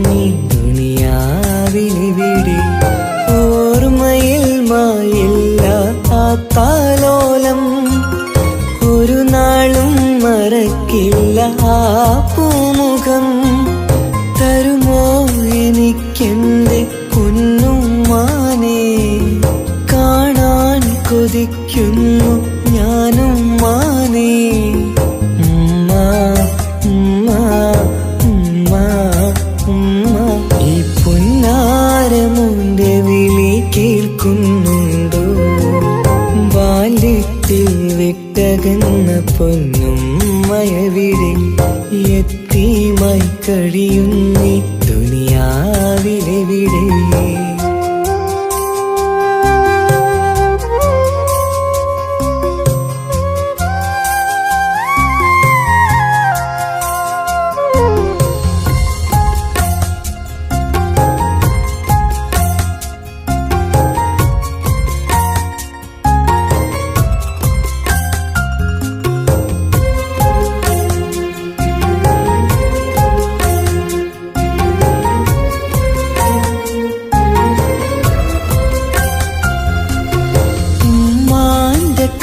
നീ ദുനിയാവിലിവിടെ. ഓർമ്മയിൽ മായില്ല ആ താലോലം, ഒരു നാളും മറക്കില്ല ആ പൂമുഖം. തരുമോ എനിക്കെന്റെ പൊന്നുമ്മാനെ, കാണാൻ കൊതിക്കുന്നു ഞാനും മാനേ. ഉമ്മ ഉമ്മ ഉമ്മ ഉമ്മ, ഈ പുന്നാരമുന്റെ വിളി കേൾക്കുന്നുണ്ടോ? ബാല്യത്തിൽ വിട്ടകന്ന പൊന്നുമ്മയവിടെ, യത്തീമായി കഴിയുന്നീ ദുനിയാവിലെവിടെ.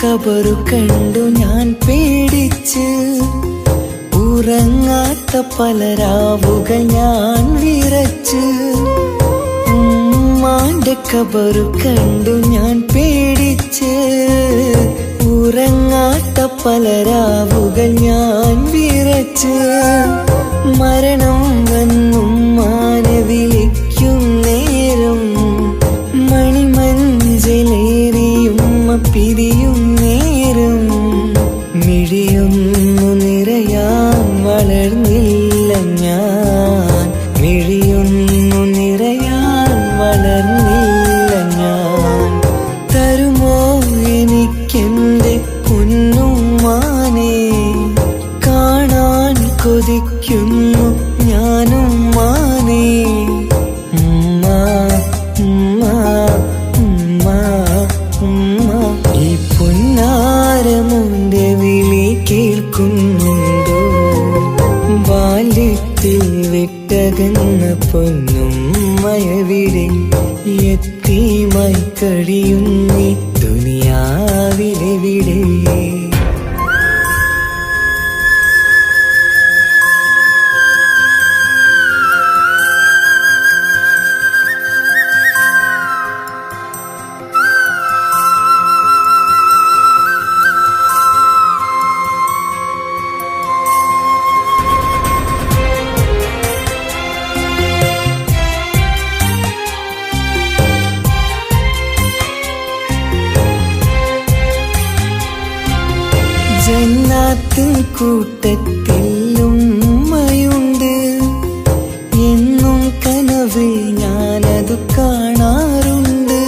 ഖബറു കണ്ടു ഞാൻ പേടിച്ച്, ഉറങ്ങാത്ത പല രാവുകൾ ഞാൻ വിറച്ച്. ഉമ്മാന്റെ ഖബറു കണ്ടു ഞാൻ പേടിച്ച്, ഉറങ്ങാത്ത പല രാവുകൾ ഞാൻ വിറച്ച്. മരണം വന്നുമ്മാനെ വിളിക്കും നേരം, മണിമഞ്ചലേറിയുമ്മ പിരിയും നേരം. മിഴിയൊന്നു നിറയാൻ വളർന്നില്ല ഞാൻ, മിഴിയൊന്നു നിറയാൻ വളർന്നില്ല ഞാൻ. തരുമോ എനിക്കെന്റെ പൊന്നുമ്മാനെ, കാണാൻ കൊതിക്കുന്നു ഞാനും മാനേ. ഉമ്മ ഉമ്മ ഉമ്മ ഉമ്മ, ഈ പുന്നാരമുന്റെ വിളി കേൾക്കുന്നുണ്ടോ? ബാല്യത്തിൽ വിട്ടകന്ന പൊന്നുമ്മയവിടെ, യത്തീമായി കഴിയുന്നീ ദുനിയാവിലെവിടെ. ജന്നാത്തിൻ കൂട്ടത്തിൽ ഉമ്മയുണ്ട്, എന്നും കനവിൽ ഞാനതു കാണാറുണ്ട്.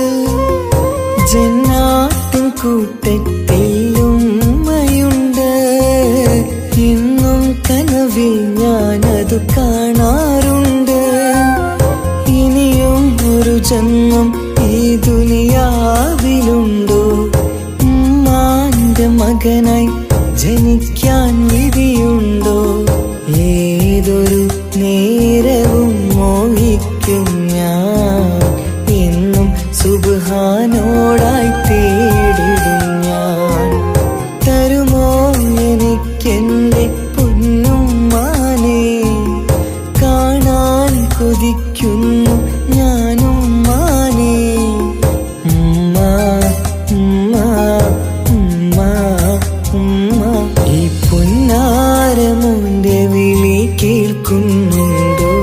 ജന്നാത്തിൻ കൂട്ടത്തിൽ ഉമ്മയുണ്ട്, എന്നും കനവിൽ ഞാനതു കാണാറുണ്ട്. ഇനിയും ഒരു ജന്മം ഈ ദുനിയാവിലുണ്ടോ? ഉമ്മാന്റെ മകനായി ജനിക്കാൻ വിധിയുണ്ടോ? ഏതൊരു നേരവും മോഹിക്കും ഞാൻ, എന്നും സുബ്ഹാനോടായി തേടിടും ഞാൻ. തരുമോ എനിക്കെന്റെ പൊന്നുമ്മാനെ, കാണാൻ കൊതിക്കുന്നു ഞാനും മാനേ. ഉമ്മ ഉമ്മ ഉമ്മ ഉമ്മ, ഈ പുന്നാരമുന്റെ വിളി കേൾക്കുന്നുണ്ടോ?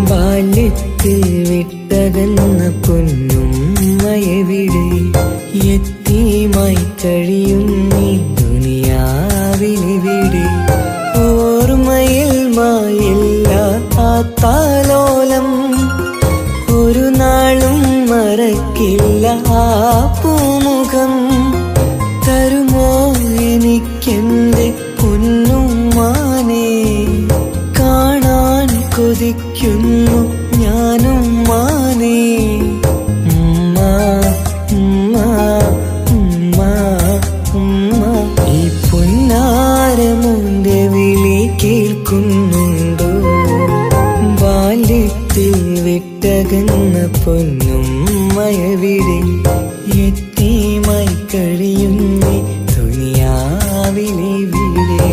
ബാല്യത്തിൽ വിട്ടകന്ന പൊന്നുമ്മയവിടെ, യത്തീമായി കഴിയുന്നീ ദുനിയാവിലെവിടെ. ഓർമ്മയിൽ മായില്ല ആ താലോലം, ഒരു നാളും മറക്കില്ല ആ പൂമുഖം. തരുമോ എനിക്കെന്റെ പൊന്നുമ്മാനെ, കാണാൻ കൊതിക്കുന്നു ഞാനും മാനേ. ഉമ്മ ഉമ്മ ഉമ്മ ഉമ്മ, ഈ പുന്നാരമുന്റെ വിളി കേൾക്കുന്നുണ്ടോ? ബാല്യ വിട്ടകന്ന പൊന്നും മയവിടെ എത്തിയുമായി കഴിയുന്നേ ദുനിയാവിലെ വിടെ.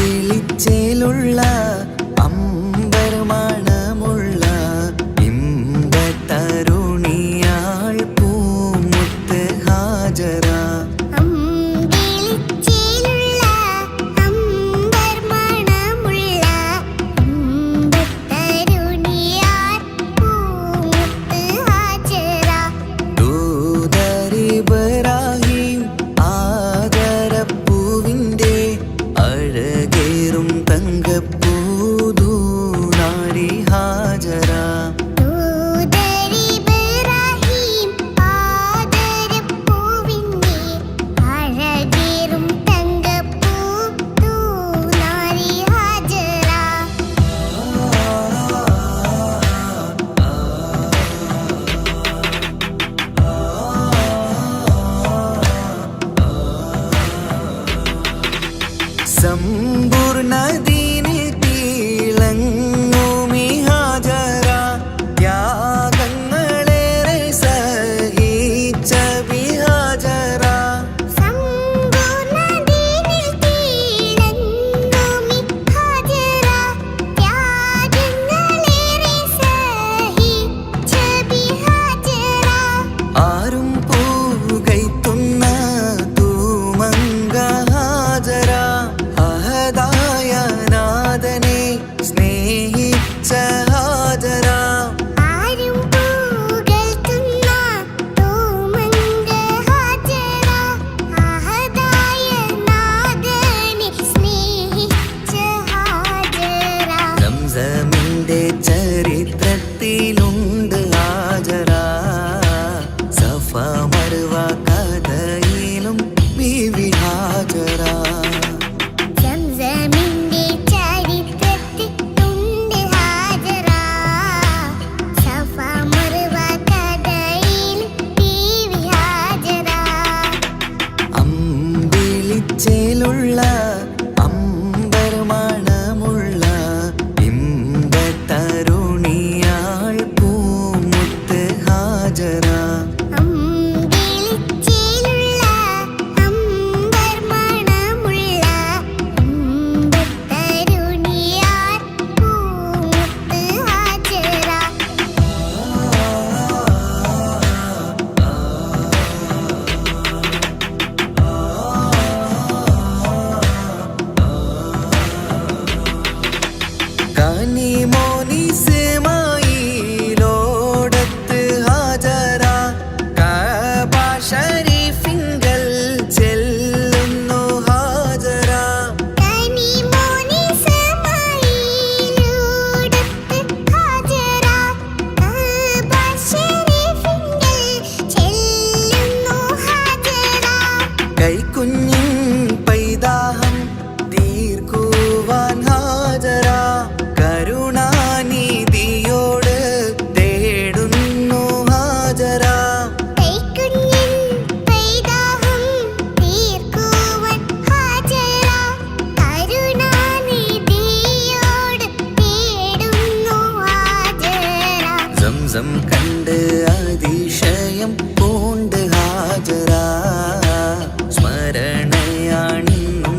അമ്പെളിച്ചേലുള്ള അമ്പരമണമുള്ള ഇമ്പത്തരുണിയാൾ പൂമുത്ത് ഹാജറ. ദൂതരിബ്രാഹിം ആദരപ്പൂവിൻ്റെ അഴകേറും തങ്കപ്പൂതൂനാരി ഹാജറ. സമ്പൂർണ്ണ ദീനിൽ തിളങ്ങുമി ഹാജറ. ത്യാഗങ്ങളേറെ സഹിച്ച ബിഹാജറ. ആരും പൂകൈത്തുന്ന തൂമങ്ക ഹാജറ. അഹദായ നാഥനെ സ്നേഹിച്ച ഹാജറ. സംസമിന്റെ ചരിത്രത്തിലുണ്ട് ഹാജറ. സഫ മർവ കഥയിലും ബീവി ഹാജറ. അമ്പെളിച്ചേലുള്ള അമ്പരമണമുള്ള ഇമ്പത്തരുണിയാൾ പൂമുത്ത് ഹാജറ. കനിമോനിസ്മായിലോടത്ത് ഹാജറ. കഅബ ശരീഫിങ്കൽ ചെല്ലുന്നു ഹാജറ. കൈക്കുഞ്ഞിൻ പൈതാഹം തീർക്കുവാൻ ഹാജറ. കരുണാനിധിയോട് തേടുന്നു ഹാജറ. സംസം കണ്ട് അതിശയം പൂണ്ട് ഹാജറ. സ്മരണയാണിന്നും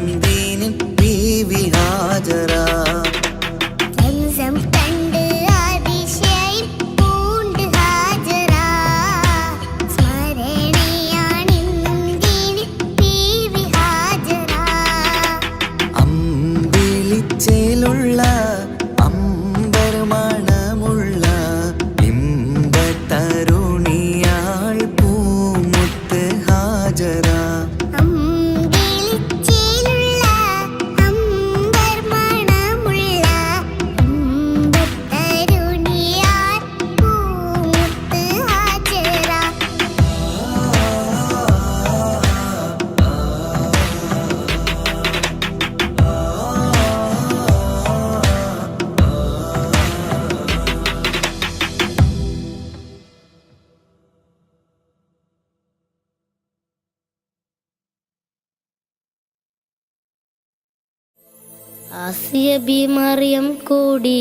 ആസിയ ബി മറിയം കൂടി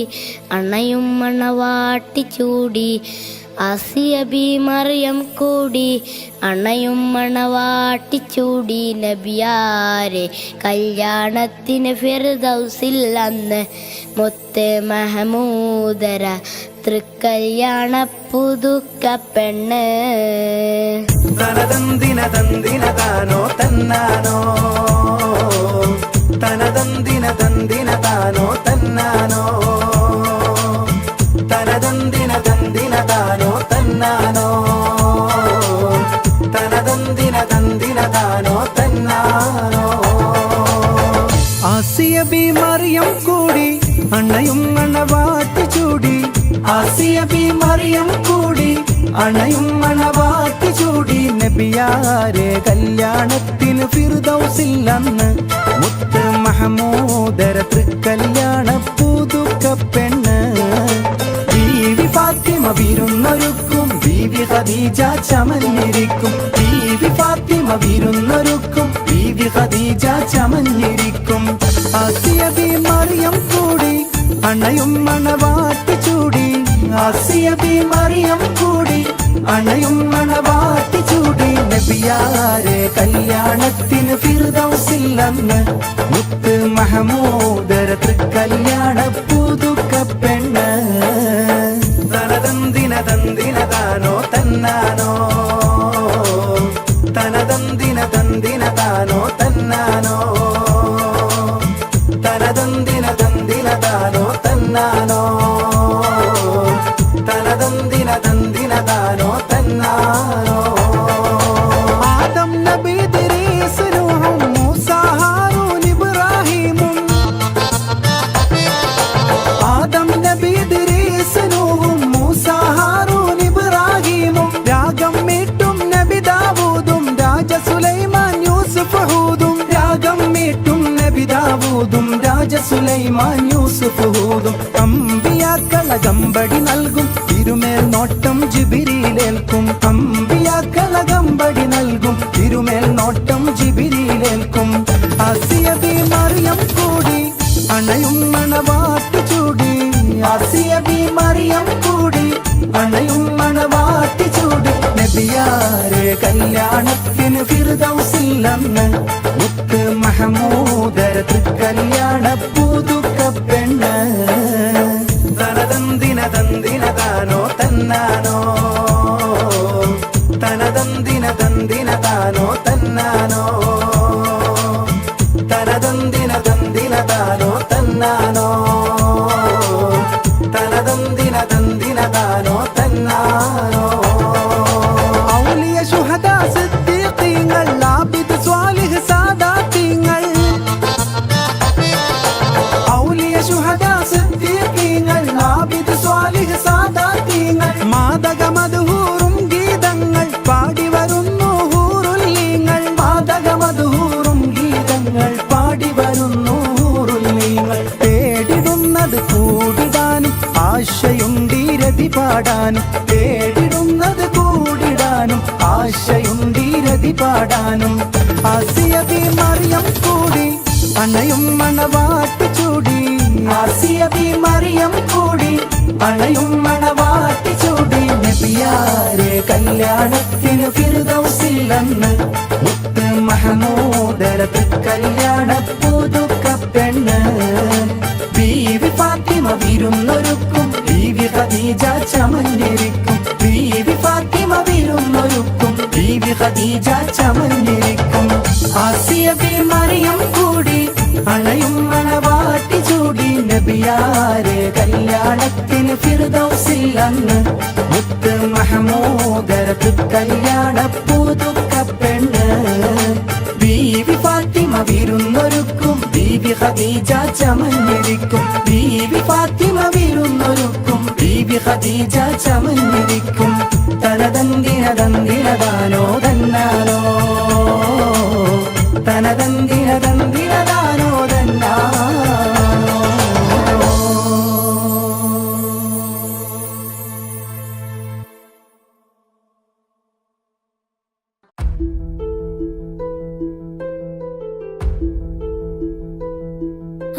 അണയും മണവാട്ടി ചൂടി. ആസിയ ബി മറിയം കൂടി അണയും മണവാട്ടി ചൂടി. നബിയാരെ കല്യാണത്തിന് ഫിർദൗസിൽ അന്ന് മുത്ത് മഹമൂദര തൃക്കല്യാണ പുതുക്ക പെണ്ണ്. തനതന്തിന തന്തിന താനോ തന്നാനോ തനതന്തിന തന്തിന താനോ തന്നാനോ തനതന്തിന തന്തിന താനോ തന്നാനോ തനതന്തിന തന്തിന താനോ തന്നാനോ. ആസിയ ബി മറിയം കൂടി അണയും മണവാട്ടി ചൂടി. ആസിയ ബി മറിയം കൂടി അണയും മണവാട്ടി ചൂടി. നബിയാരെ കല്യാണത്തിന് ഫിർദൗസിൽ അന്ന് മുത്ത് മഹമൂദര തൃക്കല്യാണ പുതുക്ക പെണ്ണ്. ബീവി ഫാത്തിമ വിരുന്നൊരുക്കും ബീവി ഖദീജ ചമഞ്ഞിരിക്കും. ബീവി ഫാത്തിമ വിരുന്നൊരുക്കും ബീവി ഖദീജ ചമഞ്ഞിരിക്കും. ആസിയ ബി മറിയം കൂടി അണയും മണവാട്ടി ചൂടി. ആസിയ ബി മറിയം കൂടി അണയും മണവാട്ടി ചൂടി. നബിയാരെ കല്യാണത്തിന് ഫിർദൗസിൽ അന്ന് മുത്ത് മഹമൂദര തൃക്കല്യാണ പുതുക്ക പെണ്ണ്. തനതന്തിന തന്തിന താനോ തന്നാനോ തനതന്തിന തന്തിന താനോ തന്നാനോ തനതന്തിന തന്തിന താനോ തന്നാനോ തനതന്തിന തന്തിന താനോ തന്നാനോ. ആദം നബി ഇദ്രീസ് നൂഹും മൂസ ഹാറൂൻ ഇബ്രാഹീമും. ആദം നബി ഇദ്രീസ് നൂഹും മൂസ ഹാറൂൻ ഇബ്രാഹീമും. രാഗം മീട്ടും നബി ദാവൂദും രാജ സുലൈമാൻ യൂസുഫ് ഹൂദും. രാഗം മീട്ടും നബി ദാവൂദും രാജ സുലൈമാൻ യൂസുഫ് ഹൂദും. അമ്പിയാക്കളകമ്പടി നൽകും തിരുമേൽ നോട്ടം ജിബിരിയിലേൽക്കും. അമ്പിയാക്കളകമ്പടി നൽകും തിരുമേൽ നോട്ടം ജിബിരിയിലേൽക്കും. ആസിയ ബി മറിയം കൂടി അണയും മണവാട്ടി ചൂടി. ആസിയ ബി മറിയം കൂടി അണയും മണവാട്ടി ചൂടി. നബിയാരെ കല്യാണത്തിന് ഫിർദൗസിൽ അന്ന് മുത്ത് മഹമൂദര തൃക്കല്യാണ പുതുക്ക പെണ്ണ്. തനതന്തിന തന്തിന താനോ തന്നാനോ തനതന്തിന തന്തിന താനോ തന്നാനോ തനതന്തിന തന്തിന താനോ തന്നാനോ തനതന്തിന തന്തിന താനോ തന്നാനോ. ഔലിയ ശുഹദാ സിദ്ദീഖീങ്ങൾ ആബിദ് സ്വാലിഹ് സാദാത്തീങ്ങൾ. ഔലിയ ശുഹദാ സിദ്ദീഖീങ്ങൾ ആബിദ് സ്വാലിഹ് സാദാത്തീങ്ങൾ. മാദക മദ്ഹൂറും ഗീതങ്ങൾ പാടി വരുന്നു ഹൂറുല്ലീങ്ങൾ. മാദക മദ്ഹൂറും ഗീതങ്ങൾ പാടി വരുന്നു ഹൂറുല്ലീങ്ങൾ. തേടിടുന്നത് കൂടിടാനും ആശയുണ്ടീരതി പാടാനും. തേടിടുന്നത് കൂടിടാനും ആശയുണ്ടീരതി പാടാനും. ആസിയ ബി മറിയം കൂടി അണയും മണവാട്ടി ചൂടി. ആസിയ ബി മറിയം കൂടി അണയും മണവാട്ടി ചൂടി. നബിയാരെ കല്യാണത്തിന് ഫിർദൗസിൽ അന്ന് മുത്ത് മഹമൂദര തൃക്കല്യാണ പുതുക്ക പെണ്ണ്. ബീവി ഫാത്തിമ വിരുന്നൊരുക്കും ബീവി ഖദീജ ചമഞ്ഞിരിക്കും. ബീവി ഫാത്തിമ വിരുന്നൊരുക്കും ബീവി ഖദീജ ചമഞ്ഞിരിക്കും. ആസിയ ബി മറിയം കൂടി അണയും മണവാട്ടി ചൂടി. നബിയാരെ കല്യാണത്തിന് ഫിർദൗസിൽ അന്ന് മുത്ത് മഹമൂദര തൃക്കല്യാണ പുതുക്ക പെണ്ണ്. ബീവി ഫാത്തിമ വിരുന്നൊരുക്കും ബീവി ഖദീജ ചമഞ്ഞിരിക്കും. ബീവി ഫാത്തിമ വിരുന്നൊരുക്കും ബീവി ഖദീജ ചമഞ്ഞിരിക്കും. തനതന്തിന തന്തിന താനോ തന്നാനോ തനതന്തിന തന്തിന താനോ തന്നാനോ.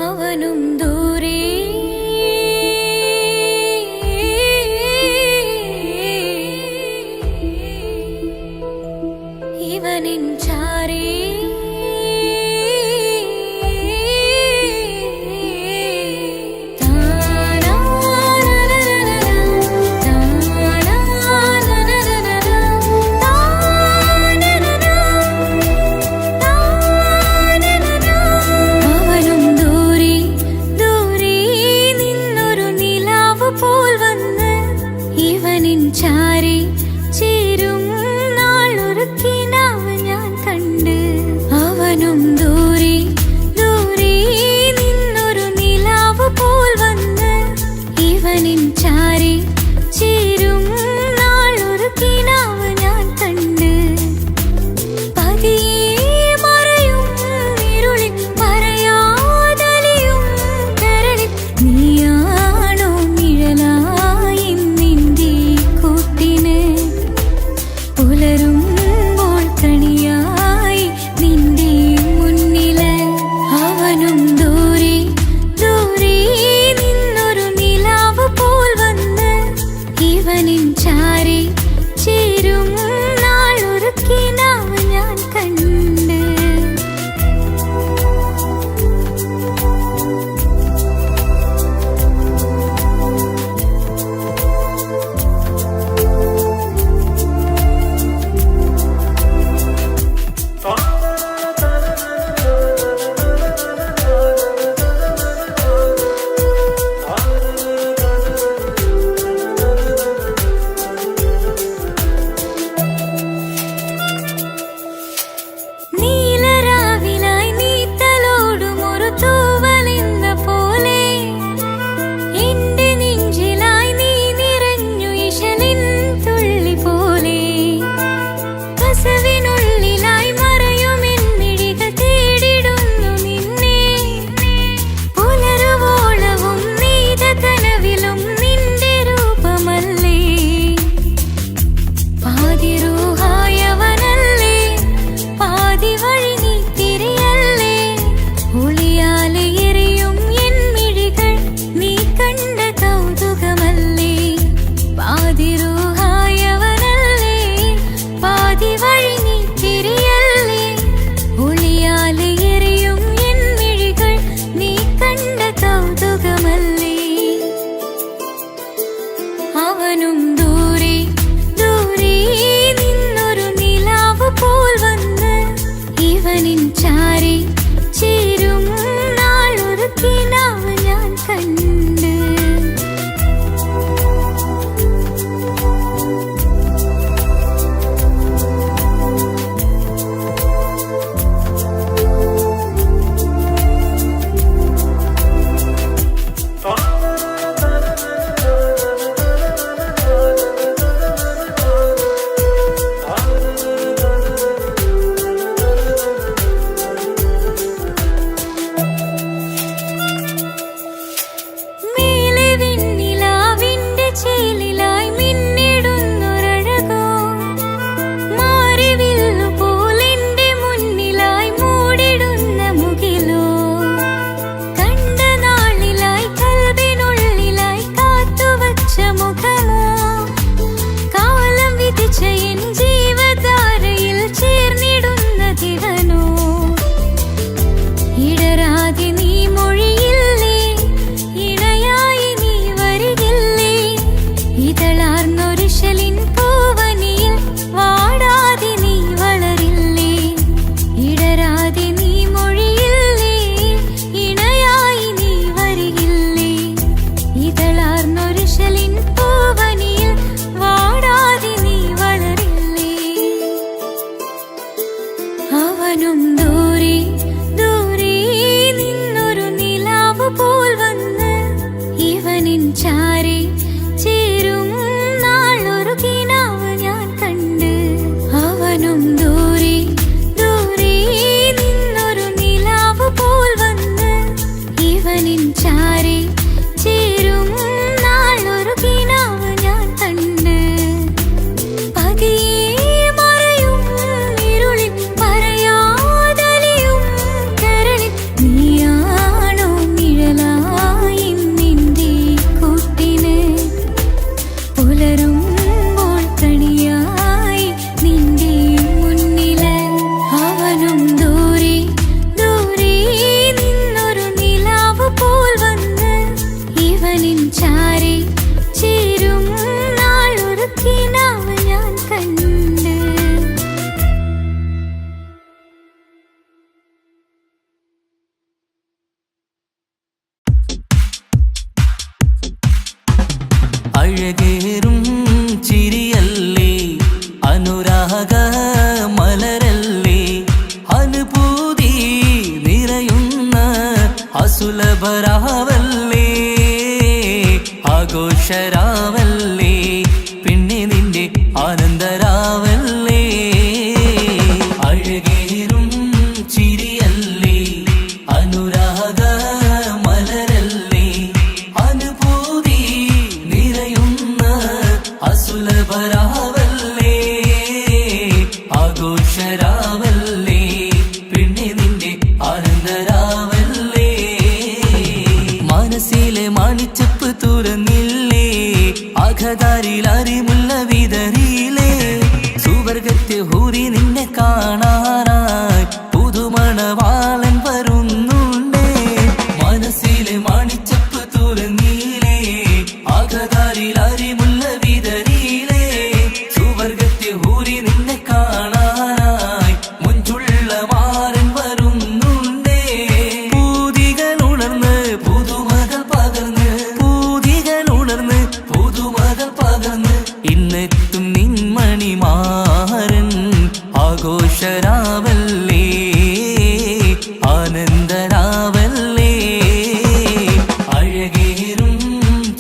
അവർ അവനും ദൂരെ ഇവനിൻ ചാരേ ചാരി ചേരും നാളൊരുക്കിനാവ് ഞാൻ കണ്ട് അവനും ദൂരെ ദൂരെ നിന്നൊരു നിലാവ് പോൽ വന്ന് ഇവനിൻ ചാരി ചേരും നാളൊരുക്കിനാവ് ഞാൻ കണ്ട് പതിയെ മറയും ഇരുളിൽ പറയാതലിയും കരളിൽ നീയാണോ നിഴലായി പുലരുമ്പോൾ കണിയായി നിന്റെ മുന്നില് അവനും ദൂരെ ദൂരെ നിന്നൊരു നിലാവ് പോൽ വന്ന് ഇവനിൻ ചാരി ചേരും നാളൊരുക്കിനാവ് ഞാൻ കണ്ട് അവനും ദൂരെ ദൂരെ നിന്നൊരു നിലാവ് പോൽ വന്ന് ഇവനിൻ ചാരി ചേരും നാളൊരുക്കിനാവ് ഞാൻ കണ്ട് അവനും ദൂരെ ദൂരെ നിന്നൊരു നിലാവ് പോൽ വന്ന് ഇവനിൻ ചാരി ചേരും നാളൊരുക്കിനാവ് ഞാൻ കണ്ട് അവനും ദൂരെ ദൂരെ നിന്നൊരു നിലാവ് പോൽ വന്ന് ഇവനിൻ ചാരി ചേരും നാളൊരുക്കിനാവ് ഞാൻ കണ്ട് പതിയെ മറയും ഇരുളിൽ പറയാതലിയും കരളിൽ നീയാണോ നിഴൽ അഴകേറും ചിരിയല്ലേ അനുരാഗ മലരല്ലേ അനുഭൂതി നിറയുന്ന അസുലഭരാവല്ലേ ആഘോഷരാവല്ലേ പിന്നെ നിന്റെ ആനന്ദരാവല്ലേ അഴകേറും ചിരിയല്ലേ അനുരാഗ മലരല്ലേ അനുഭൂതി നിറയുന്ന അസുലഭരാവല്ലേ ആഘോഷരാവല്ലേ പിന്നെ നിന്റെ ആനന്ദരാവല്ലേ മനസ്സിലെ മാണിച്ചപ്പ് തുറന്നില്ലേ അകതാരിൽ അരിമുല്ല വിതറിയില്ലേ സുവർഗത്തെ ഹൂറി നിന്നെ കാണാനായി പുതുമണവാളൻ വരുന്നുണ്ടേ മനസ്സിലെ മാണിച്ചപ്പ് തുറന്നില്ലേ അകതാരിൽ അരിമുല്ല വിതറിയില്ലേ സുവർഗത്തെ ഹൂറി നിന്നെ കാണാനായി മുഞ്ചുള്ള മാരൻ വരുന്നുണ്ടേ പൂതികൾ ഉണർന്ന് പുതുമകൾ പകർന്ന് പൂതികൾ ഉണർന്ന് പുതുമകൾ പകർന്ന് ഇന്നെത്തും നിൻമണിമാരൻ ആഘോഷരാവല്ലേ ആനന്ദരാവല്ലേ അഴകേറും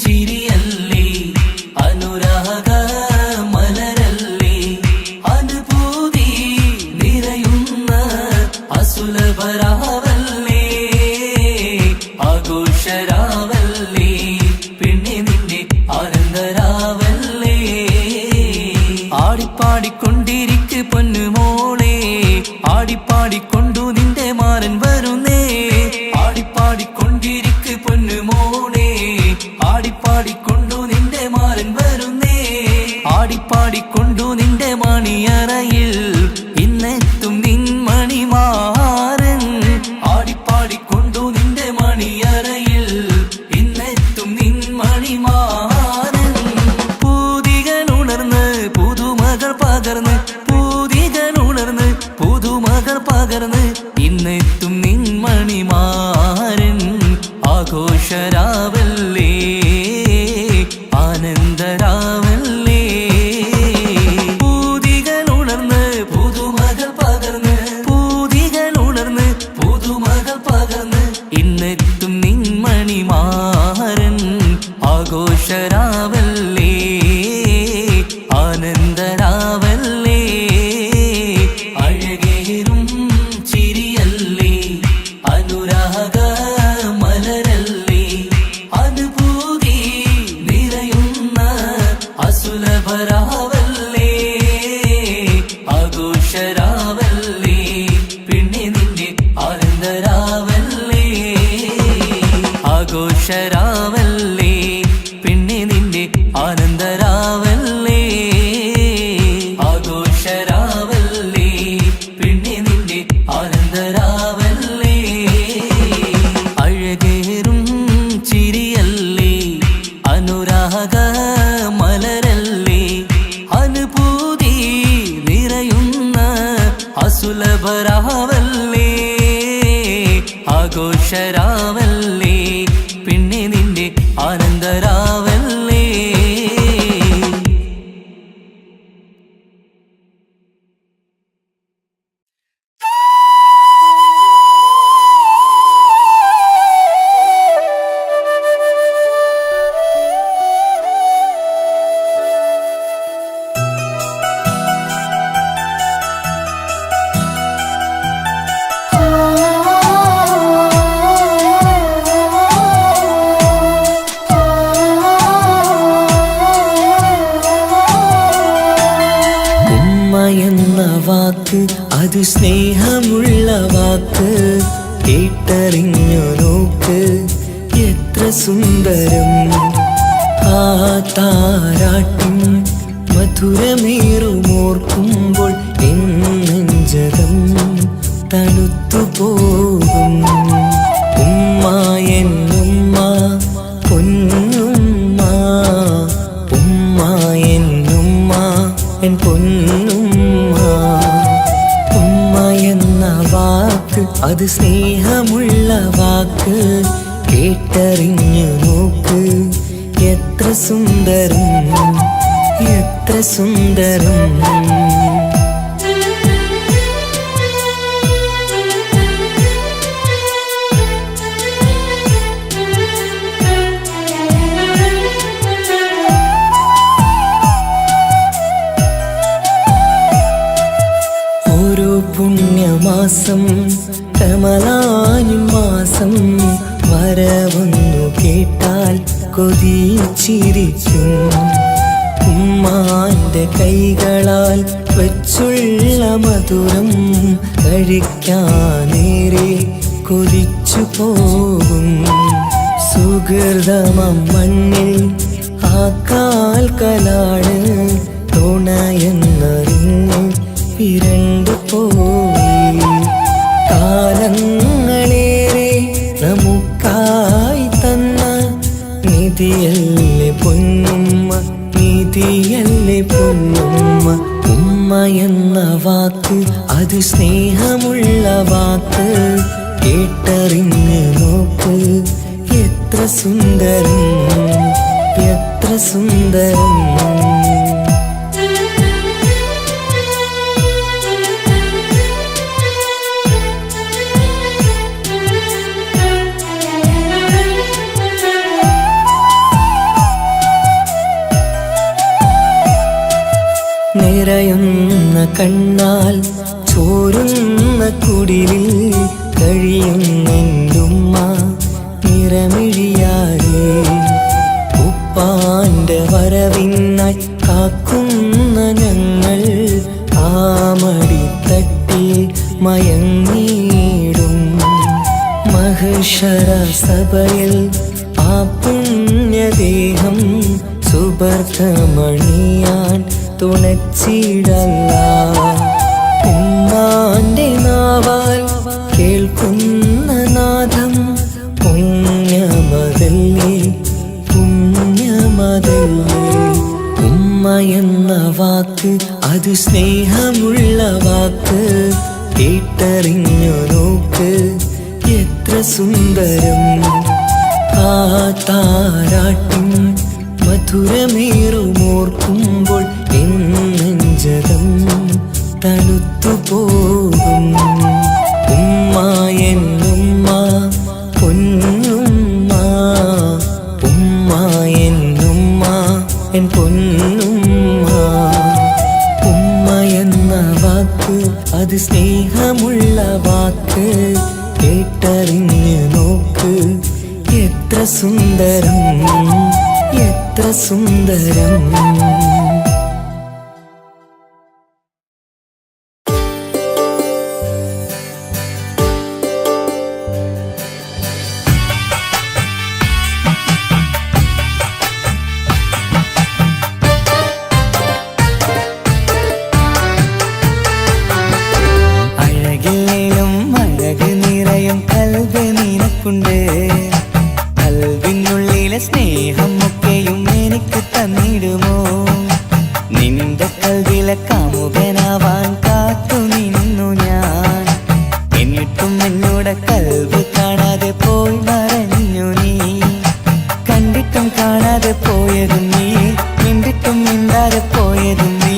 ചിരിയല്ലേ അനുരാഗ മലരല്ലേ അനുഭൂതി നിറയുന്ന അസുലഭരാവല്ലേ ആഘോഷരാവല്ലേ പിന്നെ നിന്റെ ആനന്ദരാവല്ലേ ആടിപ്പാടിക്കൊണ്ടിരിക്ക് പൊന്നുമോളെ ആടിപ്പാടിക്കൊണ്ടു നിന്റെ മാരൻ വരുന്നേ ആടിപ്പാടിക്കൊണ്ടിരിക്ക് പൊന്നുമോളെ ആടിപ്പാടിക്കൊണ്ടു നിന്റെ മാരൻ വരുന്നേ ആടിപ്പാടിക്കൊണ്ടു നിന്റെ മണിയറയിൽ ഇന്നെത്തും നിൻ മണിമാരൻ ആടിപ്പാടിക്കൊണ്ടു നിന്റെ മണിയറയിൽ ഇന്നെത്തും നിൻ മണിമാരൻ പൂതികൾ ഉണർന്ന് പുതുമകൾ പകർന്ന് പൂതികൾ ഉണർന്ന് പുതുമകൾ പകർന്ന് ഇന്നെത്തും നിൻ മണിമാരൻ ആഘോഷരാവല്ലേ ആനന്ദരാവല്ലേ പൂതികൾ ഉണർന്ന് പുതുമകൾ പകർന്ന് പൂതികൾ ഉണർന്ന് പുതുമകൾ പകർന്ന് ഇന്നെത്തും നിൻ മണിമാരൻ ആഘോഷരാവല്ലേ ആനന്ദരാവല്ലേ അഴകേറും ചിരിയല്ലേ അനുരാഗ മലരല്ലേ അനുഭൂതി നിറയുന്ന അസുലഭരാവല്ലേ ആഘോഷരാവല്ലേ പിന്നെ നിന്റെ ആനന്ദരാവല്ലേ ആഘോഷരാവല്ലേ പിന്നെ നിന്റെ ആനന്ദരാവല്ലേ ആഘോഷരാവല്ലേ പിന്നെ നിന്റെ ആനന്ദരാവല്ലേ അഴകേറും ചിരിയല്ലേ അനുരാഗ മലരല്ലേ അനുഭൂതി നിറയുന്ന അസുലഭരാവല്ലേ ആഘോഷരാവല്ലേ പിന്നെ നിന്റെ ആനന്ദരാവല്ലേ വാക്ക് അത് സ്നേഹമുള്ള വാക്ക് കേട്ടറിഞ്ഞു നോക്ക് എത്ര സുന്ദരം ആ താരാട്ടിൻ മധുരമേറുമോർക്കുമ്പോൾ എൻ നെഞ്ചകം തണുത്തു പോകും ഉമ്മ എന്നുമ്മ പൊന്നുമ്മ ഉമ്മ എന്നുമ്മ എൻ പൊന്നുമ്മ ഉമ്മ എന്ന വാക്ക് അത് സ്നേഹമുള്ള വാക്ക് കേട്ടറിഞ്ഞു നോക്ക് എത്ര സുന്ദരം എത്ര സുന്ദരം. ഓരോ പുണ്യമാസം റമളാനിൻ മാസം വരവൊന്നു കേട്ടാൽ കൊതിച്ചിരിക്കും. ഉമ്മാന്റെ കൈകളാൽ വെച്ചുള്ള മധുരം കഴിക്കാനേറെ കൊതിച്ചു പോകും. സുഹൃതമം മണ്ണിൽ ആ കാൽക്കലാണ് തുണയെന്നറിഞ്ഞ് പിരണ്ടു പോയി. കാലങ്ങളേറെ നമുക്കായി തന്ന നിധിയല്ലേ പൊന്നുമ്മ, നിധിയല്ലേ പൊന്നുമ്മ. ഉമ്മ എന്ന വാക്ക് അത് സ്നേഹമുള്ള വാക്ക്, കേട്ടറിഞ്ഞ് നോക്ക് എത്ര സുന്ദരം എത്ര സുന്ദരം. നിറയുന്ന കണ്ണാൽ ചോരുന്ന കുടിലിൽ കഴിയുന്നുമ്മ നിറമിഴിയാതെ. ഉപ്പാന്റെ വരവിനായി കാക്കുന്ന ഞങ്ങൾ ആ മടിത്തട്ടിൽ മയങ്ങിയിടും. മഹ്ശറ സഭയിൽ ആ പുണ്യദേഹം സുബർത്തമണിയാൻ തുണച്ചിടല്ല. ഉമ്മാന്റെ നാവാൽ കേൾക്കുന്ന നാദം പുണ്യമതല്ലേ പുണ്യമതല്ലേ. ഉമ്മ എന്ന വാക്ക് അത് സ്നേഹമുള്ള വാക്ക്, കേട്ടറിഞ്ഞു നോക്ക് എത്ര സുന്ദരം. ആ താരാട്ടിൻ മധുരമേറുമോർക്കുമ്പോൾ നെഞ്ചകം തണുത്തുപോകും. ഉമ്മ എന്നുമ്മ പൊന്നുമ്മ, ഉമ്മ എന്നുമ്മ എൻ പൊന്നുമ്മ. ഉമ്മ എന്ന വാക്ക് അത് സ്നേഹമുള്ള വാക്ക്, കേട്ടറിഞ്ഞ് നോക്ക് എത്ര സുന്ദരം എത്ര സുന്ദരം. അഴകില്ലേലും അഴക് നിറയും കൽബ് നിനക്കുണ്ട്. കൽബിനുള്ളിലെ സ്നേഹം ഒക്കെയും എനിക്ക് തന്നിടുമോ? നിന്റെ കൽബിലെ കാമുകനാവാൻ കാത്തു നിന്നു ഞാൻ. എന്നിട്ടും എന്നോട് കൽബ് കാണാതെ പോയി മറഞ്ഞു നീ. കണ്ടിട്ടും കാണാതെ പോയതും നീ, മിണ്ടിട്ടും മിണ്ടാതെ പോയതും നീ,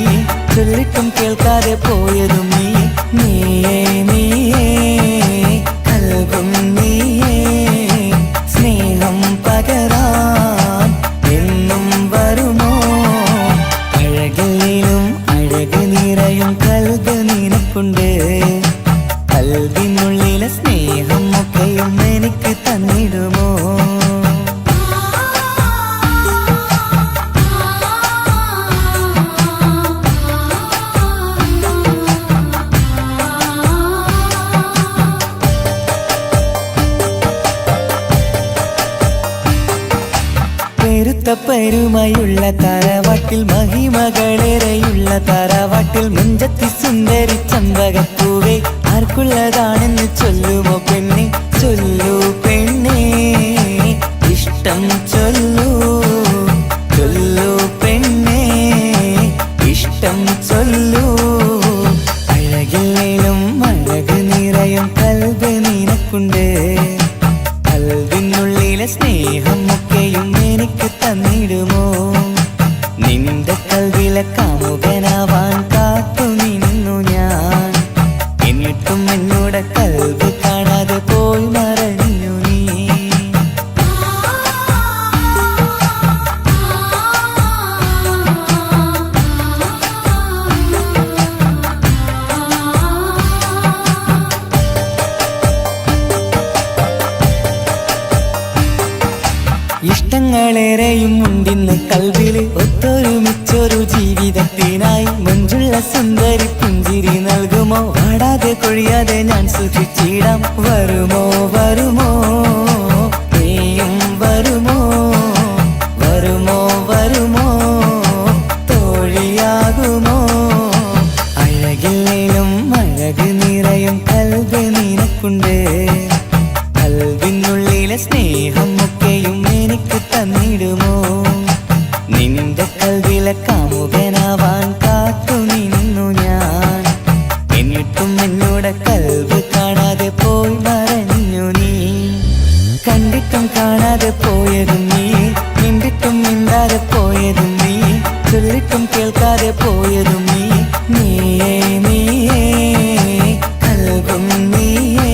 ചൊല്ലിട്ടും കേൾക്കാതെ പോയതും നീ. നീയേ നീയേ കൽബും നീയേ, സ്നേഹം പകരാൻ എന്നും വരുമോ? അഴകിലും അഴക് നിറയും കൽബ് നിനക്കുണ്ട്. കൽബിനുള്ളിലെ സ്നേഹം ഒക്കെയും എനിക്ക് തന്നിടുമോ? പെരുമയുള്ള തറവാട്ടിൽ മഹിമകളേറെയുള്ള തറവാട്ടിൽ മുഞ്ചത്തി സുന്ദരി ചമ്പകപ്പൂവേ, ആർക്കുള്ളതാണെന്ന് ചൊല്ലുമോ പെണ്ണെ? ചൊല്ലൂ പെണ്ണേ ഇഷ്ടം ചൊല്ലൂ, ചൊല്ലൂ പെണ്ണേ ഇഷ്ടം ചൊല്ലൂ. അഴകില്ലേലും അഴക് നിറയും കൽബ് നിനക്കുണ്ട്. കൽബിനുള്ളിലെ സ്നേഹം ഒക്കെയും എനിക്ക് തന്നിടും. ഇഷ്ടങ്ങളേറെയും ഉണ്ടിന്ന് കൽവില് ഒത്തൊരുമിച്ചൊരു ജീവിതത്തിനായി മഞ്ജുള്ള സുന്ദരി പുഞ്ചിരി നൽകുമോ പാടാതെ കൊഴിയാതെ ഞാൻ സൂക്ഷിച്ചിടാം വരുമോ വരുമോ നീയും വരുമോ വരുമോ വരുമോ തോഴിയാകുമോ അഴകില്ലേലും അഴക് നിറയും കൽബ് നിനക്കുണ്ട് കൽബിനുള്ളിലെ സ്നേഹം ഒക്കെയും എനിക്ക് തന്നിടുമോ നിന്റെ കൽവിലെ കാമുകനാവാൻ കാത്തു നിന്നു ഞാൻ എന്നിട്ടും എന്നോട് കൽബ് കാണാതെ പോയി മറഞ്ഞു നീ കണ്ടിട്ടും കാണാതെ പോയതും നീ മിണ്ടിട്ടും മിണ്ടാതെ പോയതും നീ ചൊല്ലിട്ടും കേൾക്കാതെ പോയതും നീ നീയേ നീയേ കൽബും നീയേ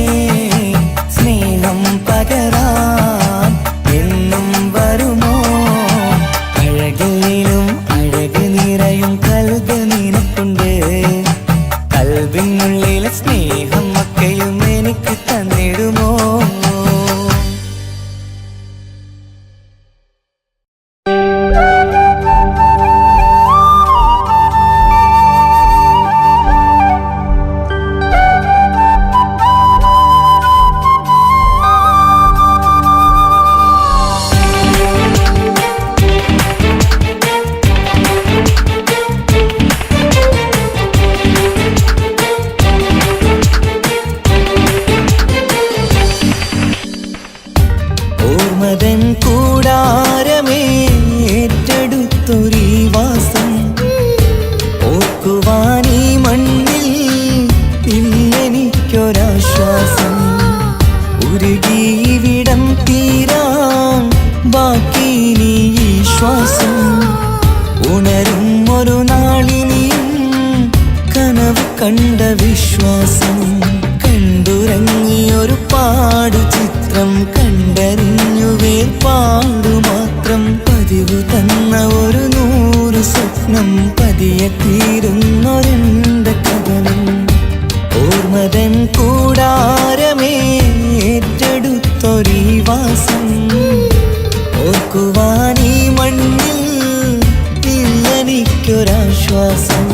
സ്നേഹം പകരാൻ എന്നും വരുമോ അഴകിലും അഴക് നിറയും കൽബ് നിനക്കുണ്ട് കൽബിനുള്ളിലെ സ്നേഹം ഒക്കെയും എനിക്ക് തന്നിടുമോ ഓർമ്മതൻ കൂടാരമേ ഏറ്റെടുത്തൊരീ വാസം ഓർക്കുവാനീ മണ്ണിൽ ഇല്ലെനിക്കൊരാശ്വാസം ഉരുകിവിടം തീരാൻ ബാക്കി നീ ഈ ശ്വാസം ഉണരും ഒരു നാളിനിയും കനവ് കണ്ട വിശ്വാസം കണ്ടുറങ്ങിയൊരു പാടു ചിത്രം കണ്ടറിഞ്ഞു വേർപാടു മാത്രം പതിവ് തന്ന ഒരു 100 സ്വപ്നം പതിയെ തീരുന്നൊരെന്റെ കഥനം ഓർമ്മതൻ കൂടാരമേ ഏറ്റെടുത്തൊരീ വാസം ഓർക്കുവാനീ മണ്ണിൽ ഇല്ലെനിക്കൊരാശ്വാസം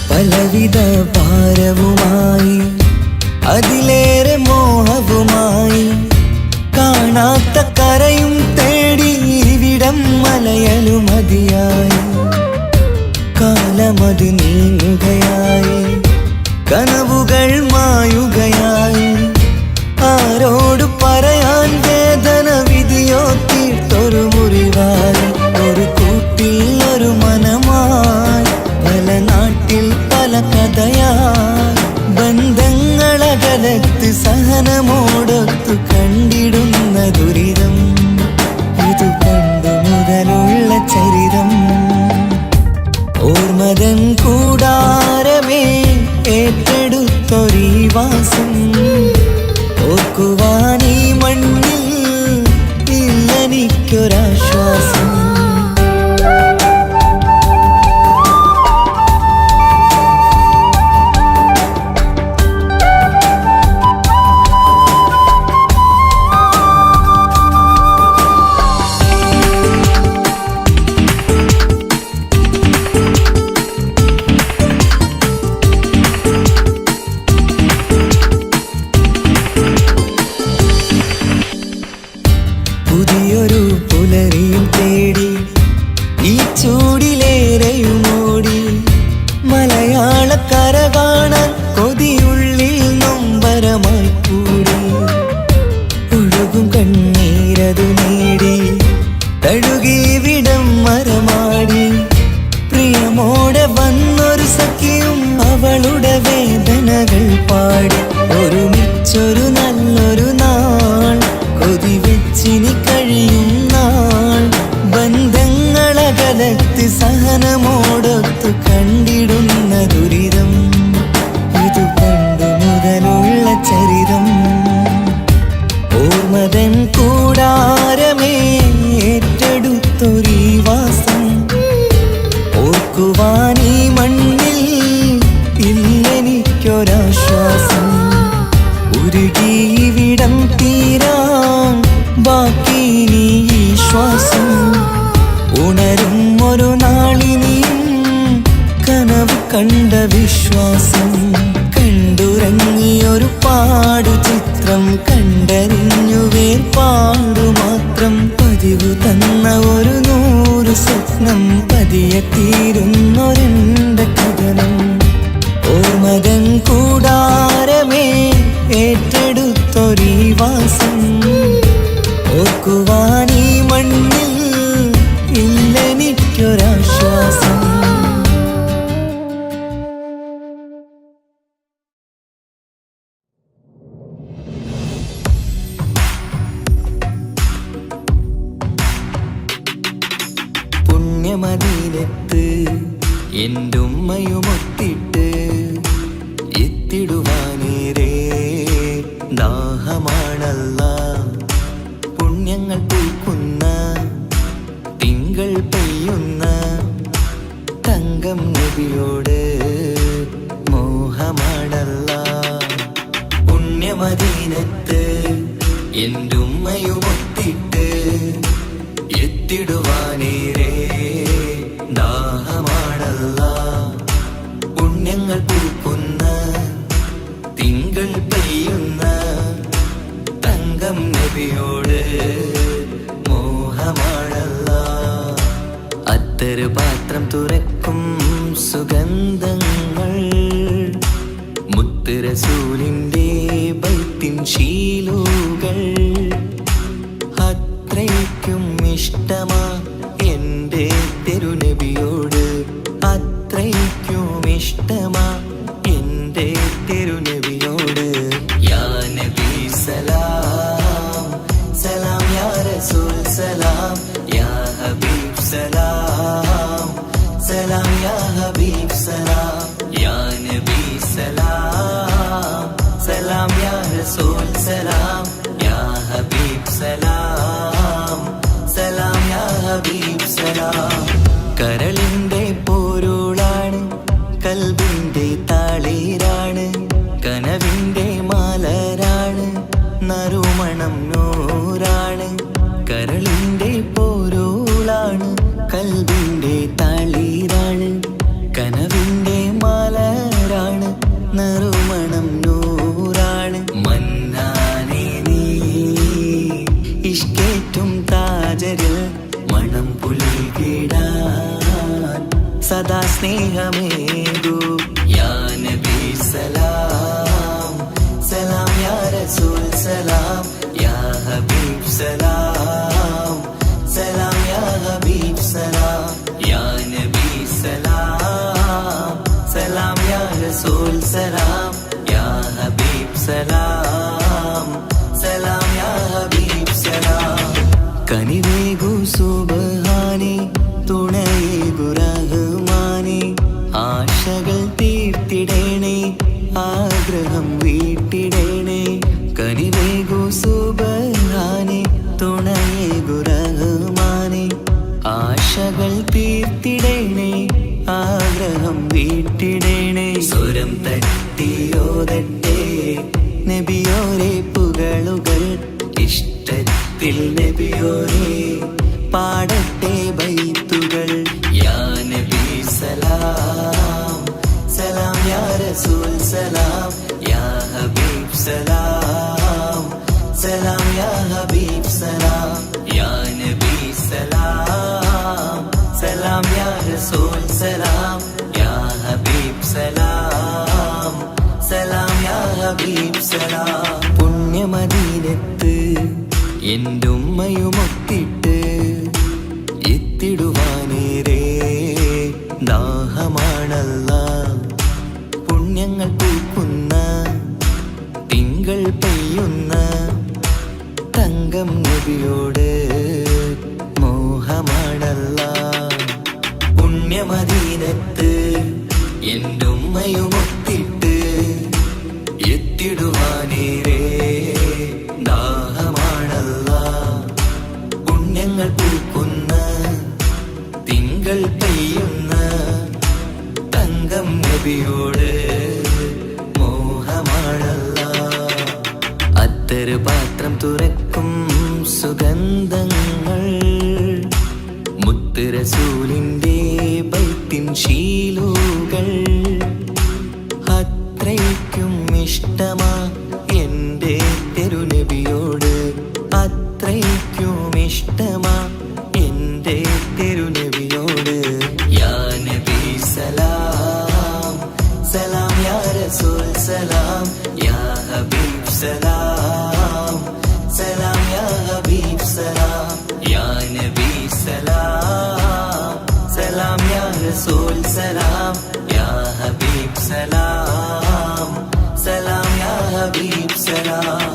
പലവിധ ഭാരവുമായി അതിലേറെ മോഹവുമായി കാണാത്ത കരയും തേടി ഇവിടം മലയലു മതിയായി കാലമത് നീങ്ങുകയായി കനവുകൾ മായുകയായി ആരോട് പറയാൻ വേദന വിധിയോ തീർത്തൊരു മുറിവായി ഒരു കൂട്ടിൽ ഒരു മനമായി പല നാട്ടിൽ പല കഥയായി ബന്ധങ്ങളകലത്ത് സഹനമോടൊത്തു കണ്ടിടുന്ന ദുരിതം ഇത് പണ്ടു മുതലുള്ള ചരിതം ഓർമ്മതൻ കൂടാരമേ ഏറ്റെടുത്തൊരീ വാസം ഓർക്കുവാനീ മണ്ണിൽ ഇല്ലെനിക്കൊരാശ്വാസം പുതിയൊരു പുലരിയും തേടി ഈ ചൂടിലേറെയുമോടി മലയാളക്കര കാണാൻ കൊതിയുള്ളിൽ നൊമ്പരമായി കൂടി ഒഴുകും കണ്ണീരതു നേടി തഴുകി വിടം മരമാടി പ്രിയമോടെ വന്നൊരു സഖിയും അവളുടെ വേദനകൾ പാടി ഒരുമിച്ചൊരു നല്ലൊരു നാൾ കൊതി വെച്ചിനി കഴിയും നാൾ ബന്ധങ്ങളകലത്ത് സഹന ബാക്കി നീ ഈ ശ്വാസം. ഉണരും ഒരു നാളിനിയും കനവ് കണ്ട വിശ്വാസം. കണ്ടുറങ്ങിയൊരു പാടു ചിത്രം കണ്ടറിഞ്ഞു വേർപാടു മാത്രം. പതിവ് തന്ന ഒരു 100 സ്വപ്നം പതിയെ തീരുന്നൊരെന്റെ കഥനം. ഓർമ്മതൻ കൂടാരമേ ഏറ്റെടുത്തൊരീ വാസം. ഓർക്കുവാനീ മണ്ണിൽ ഇല്ലെനിക്കൊരാശ്വാസം. പുണ്യമദീനത്ത് എൻ്റെ ഉമ്മയുമൊത്തിട്ട് എത്തിടുവാനേരേ ദാഹമാണല്ലാ. പുണ്യങ്ങൾ പൂക്കുന്ന തിങ്കൾ പെയ്യുന്ന തങ്കം നബിയോട് മോഹമാണല്ലാ. പുണ്യമദീനത്ത് എൻ്റെ ഉമ്മയുമൊത്തിട്ട് എത്തിടുവാനേരേ ദാഹമാണല്ലാ. പുണ്യങ്ങൾ പൂക്കുന്ന തിങ്കൾ പെയ്യുന്ന തങ്കം നബിയോട് മോഹമാണല്ലാ. അത്തര് പാത്രം തുറക്കും സുഗന്ധങ്ങൾ മുത്ത് റസൂലിന്റെ ബൈത്തിൻ ശീലുകൾ. അത്രയ്ക്കും ഇഷ്ടമാ എൻ്റെ തിരുനബിയോട്. അത്രയ്ക്കും ഇഷ്ടമാ എൻ്റെ തിരുനബിയോട്. യാ നബി സലാം സലാം, യാ റസൂൽ സലാം, യാ ഹബീബ് സലാം സലാം, യാ ഹബീബ് സലാം, യാ നബി സലാം സലാം, യാ റസൂൽ സലാം, യാ ഹബീബ് സലാം സലാം, യാ ഹബീബ് സലാം. കരളിന്റെ പോരുളാണ്, കൽബിന്റെ താളീരാണ്, കനവിന്റെ മാലരാണ്, നറുമണം നൂറാണ്. കരളിന്റെ പോരുളാണ്, കൽബിന്റെ താളീരാണ്, കനവിന്റെ മാലരാണ്, നറുമണം നൂറാണ്. മന്നാനേ നീ ഇഷ്കേറ്റും താജരിൽ മണം പുൽകിടാൻ സദാ സ്നേഹമേകൂ. യാ നബി സലാം സലാം, യാ റസൂൽ സലാം, യാ ഹബീബ് സലാം സലാം, യാ ഹബീബ് സലാം, യാ നബി സലാം സലാം, യാ റസൂൽ സലാം, യാ ഹബീബ് സലാം സലാം, യാ ഹബീബ് സലാം. കനിവേകു സുബ്ഹാനേ, തുണയേകു റഹ്മാനേ, ആശകൾ തീർത്തിടേണേ, ആഗ്രഹം വീട്ടിടേണേ. കനിവേകു സുബ്ഹാനേ, തുണയേകു റഹ്മാനേ, ആശകൾ തീർത്തിടേണേ, ആഗ്രഹം വീട്ടിടേണേ. സ്വരം തട്ടിയോതട്ടെ നബിയോരെ പുകളുകൾ, ഇഷ്ടത്തിൽ നബിയോരെ പാടട്ടെ ബൈത്തുകൾ. യാ നബി സലാം സലാം, യാ റസൂൽ സലാം, യാ ഹബീബ് സലാം സലാം, യാ ഹബീബ് സലാം, യാ നബി സലാം സലാം, യാ റസൂൽ സലാം, യാ ഹബീബ് സലാം സലാം, യാ ഹബീബ് സലാം. പുണ്യമദീനത്ത് എൻ്റെ ഉമ്മയുമൊത്തിട്ട് എത്തിടുവാനേരേ ദാഹമാണല്ലാ. പുണ്യങ്ങൾ പൂക്കുന്ന തിങ്കൾ പെയ്യുന്ന തങ്കം നബിയോട് മോഹമാണല്ലാ. പുണ്യമദീനത്ത് എൻ്റെ ഉമ്മയുമൊത്തിട്ട് എത്തിടുവാനേരേ ദാഹമാണല്ലാ. പുണ്യങ്ങൾ പൂക്കുന്ന തിങ്കൾ പെയ്യുന്ന തങ്കം നബിയോട് മോഹമാണല്ലാ. അത്തര് പാത്രം തുറക്കും സുഗന്ധങ്ങൾ മുത്ത് റസൂലിന്റെ ബൈത്തിൻ ശീലുകൾ അത്രയ്ക്കും ഇഷ്ടമാ എൻ്റെ തിരുനബിയോട് അത്രയ്ക്കും ഇഷ്ടമാ എൻ്റെ തിരുനബിയോട് യാ നബി സലാം സലാം യാ റസൂൽ സലാം യാ ഹബീബ് സലാം സലാം യാ ഹബീബ് സലാം യാ നബി സലാം സലാം യാ റസൂൽ സലാം യാ ഹബീബ് സലാം സലാം യാ ഹബീബ് സലാം.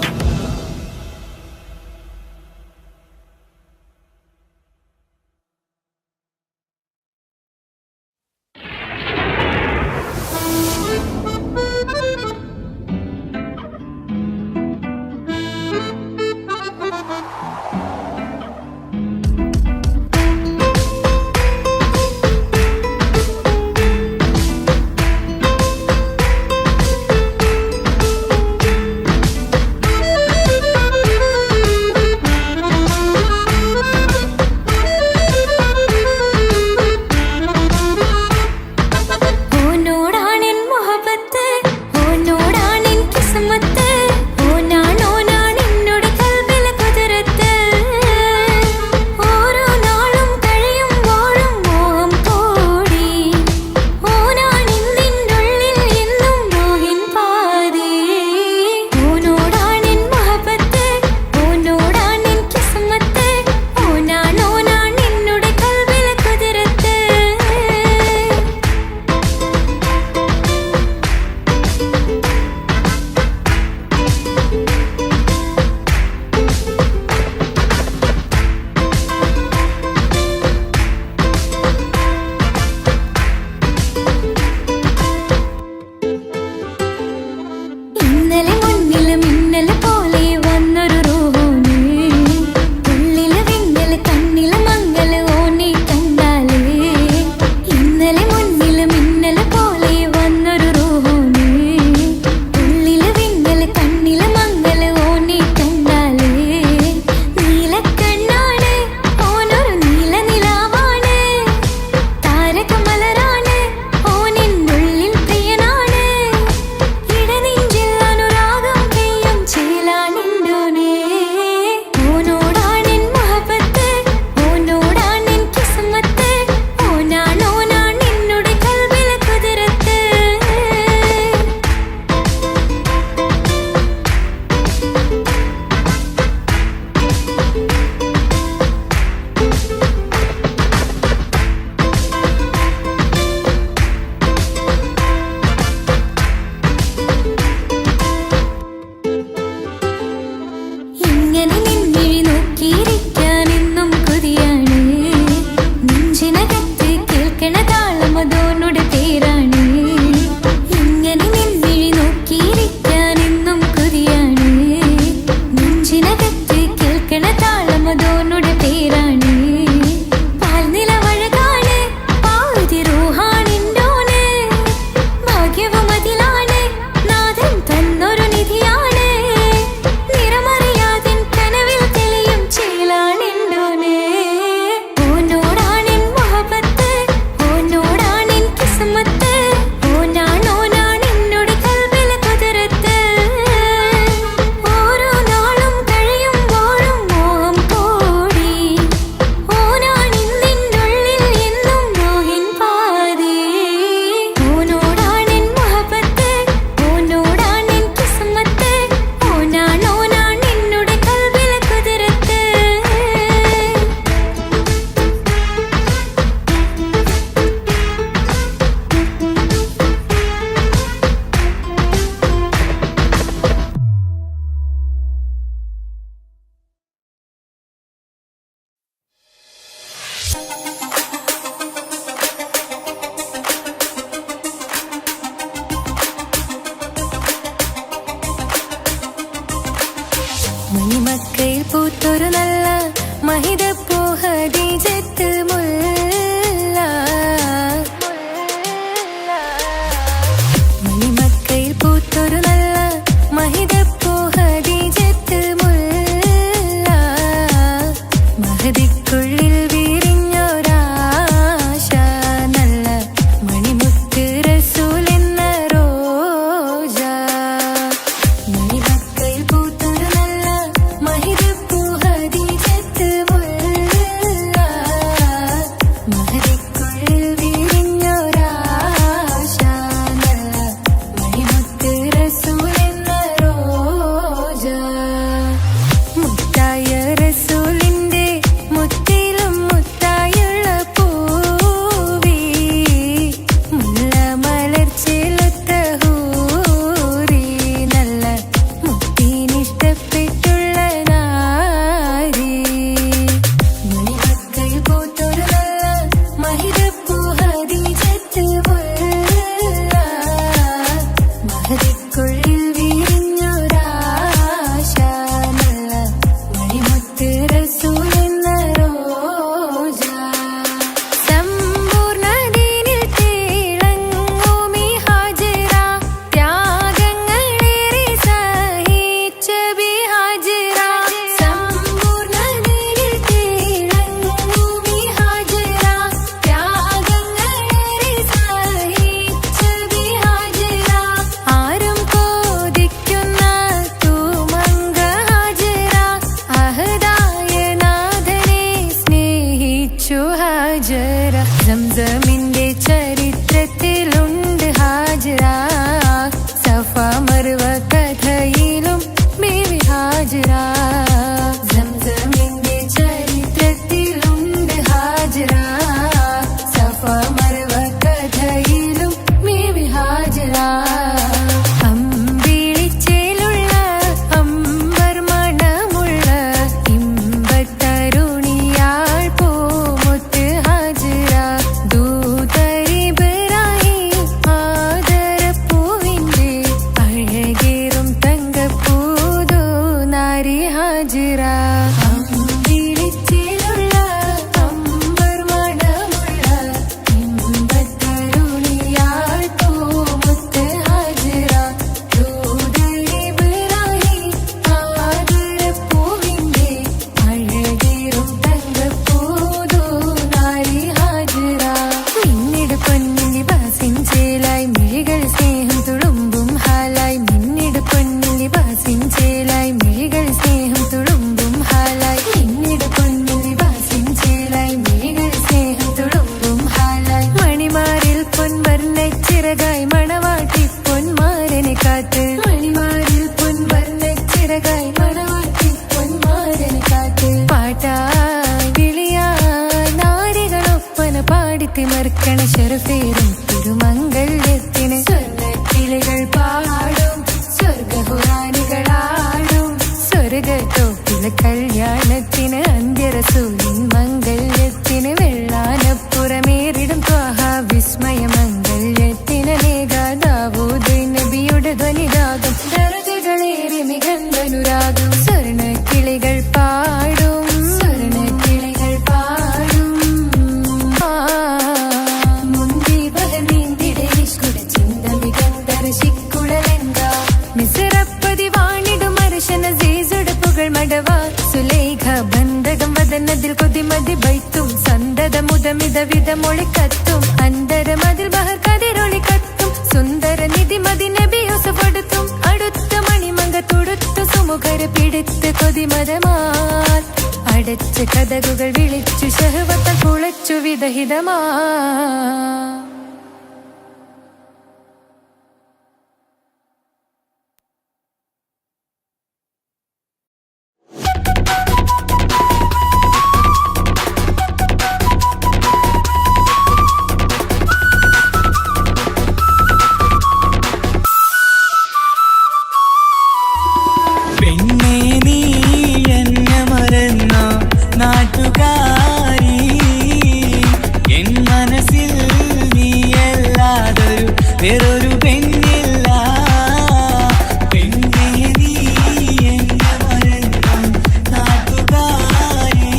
മണിമക്കയിൽ പൂത്തൊരു നല്ല മഹിതപ്പൂ ഹദീജത്ത് മുല്ല. മണിമക്കയിൽ പൂത്തൊരു നല്ല മഹിതപ്പൂ ഹദീജത്ത് മുല്ല. സംസമിന്റെ ചരിത്രത്തിലുണ്ട് ഹാജറ സഫ മർവ കഥയിലും ബീവി ഹാജറ സംസമിന്റെ ചരിത്രത്തിലുണ്ട് ഹാജറ സഫ മർവ കഥയിലും ബീവി ഹാജറ തിമർക്കണ ശരഫേറും തിരുമംഗല്യത്തിന് സ്വർണ്ണക്കിളികൾ പാടും സ്വർഗഹുറാനികളാടും സ്വർഗത്തോപ്പില കല്യാണത്തിന് അന്ത്യരസൂലിൻ മംഗല്യത്തിന് വെള്ളാനപ്പുറമേറിടും ത്വാഹ വിസ്മയ മംഗല്യത്തിന് നേകാദാവൂദ് നബിയുടെ ധ്വനിരാഗം ദരജകളേറി മികന്ധനുരാഗം സ്വർണ്ണക്കിളികൾ പാടും സ്വർണ്ണക്കിളികൾ പാടും മിസറപ്പതി വാണിടും അർശന സീസുടെ പുകൾ മടവാ സുലേഖ ബന്ധകം വദനതിൽ കൊതിമതി ബൈത്തും സന്തത മുതമിത വിധമൊളി കത്തും അന്തരമതിൽ ബഹർ കതിരൊളി കത്തും സുന്ദര നിധി മതി നബി യൂസഫെടുത്തും അടുത്ത മണിമങ്ക തുടുത്തു സുമുഖര് പിടിത്ത് കൊതിമതമാൽ അടച്ച് കഥകുകൾ വിളിച്ചു ശഹവത്ത കുളച്ചു വിദഹിതമാ വേറൊരു പെണ്ണില്ല പെണ്ണേ നീ എന്നെ മറന്ന നാട്ടുകാരി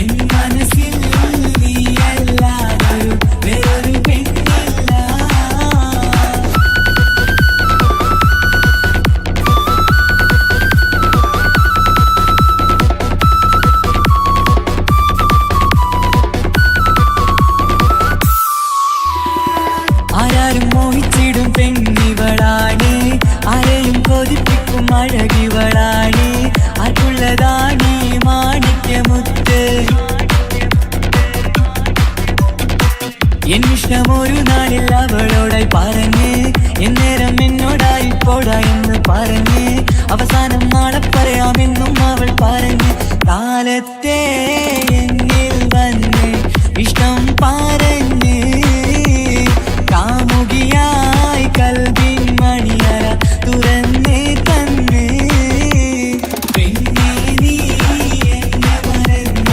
എൻ മനസ്സിൽ നീയല്ലാതൊരു വേറൊരു പെണ്ണില്ല ആരാരും മോഹിച്ചിടും പെണ്ണിവളാണ് ആരെയും കൊതിപ്പിക്കും അഴകിവളാണ് ആർക്കുള്ളതാണ് മാണിക്യമുത്ത് എന്നിഷ്ടം ഒരു നാളിൽ അവളോടായി പറഞ്ഞ് എന്നേരം എന്നോടായി പോടാ എന്ന് പറഞ്ഞ് അവസാനം നാളെ പറയാമെന്നും അവൾ പറഞ്ഞ് കാലത്തെ എന്നിൽ വന്ന് ഇഷ്ടം പറഞ്ഞ് കാമുകിയായി കൽവിൻ മണിയറ തുറന്ന് തന്ന് പെണ്ണേ നീ എന്നെ മറന്ന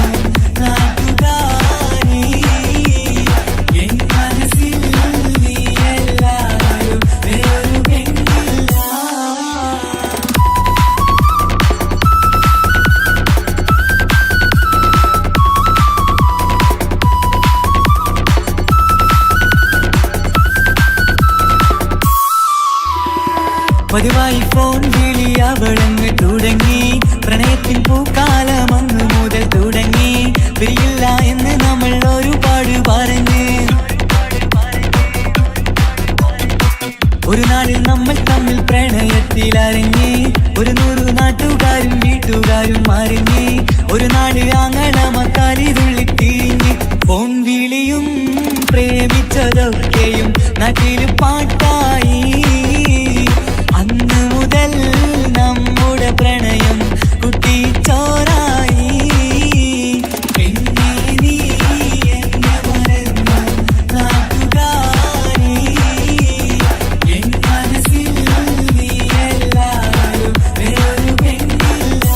നാട്ടുകാരി എൻ മനസ്സിൽ നീയല്ലാതൊരു വേറൊരു പെണ്ണില്ല പതിവായി ഫോൺ വിളി അവളങ്ങ് തുടങ്ങി പ്രണയത്തിൻ പൂക്കാലം അന്ന് മുതൽ തുടങ്ങി പിരിയില്ല എന്ന് നമ്മൾ ഒരുപാട് പറഞ്ഞ് ഒരു നാളിൽ നമ്മൾ തമ്മിൽ പ്രണയത്തിലറിഞ്ഞ് 100 നാട്ടുകാരും വീട്ടുകാരും അറിഞ്ഞ് ഒരു നാട് ആങ്ങളമക്കാലി തുള്ളി തിരിഞ്ഞ് ഫോൺ വിളിയും പ്രേമിച്ചതൊക്കെയും നാട്ടിൽ പാട്ടായി. അന്ന് മുതൽ നമ്മുടെ പ്രണയം കുട്ടിച്ചോറായി. പെണ്ണേ നീ എന്നെ മറന്നു നാട്ടുകാരി, എൻ മനസ്സിൽ നീ എല്ലാവരും വേറൊരു പെണ്ണില്ല.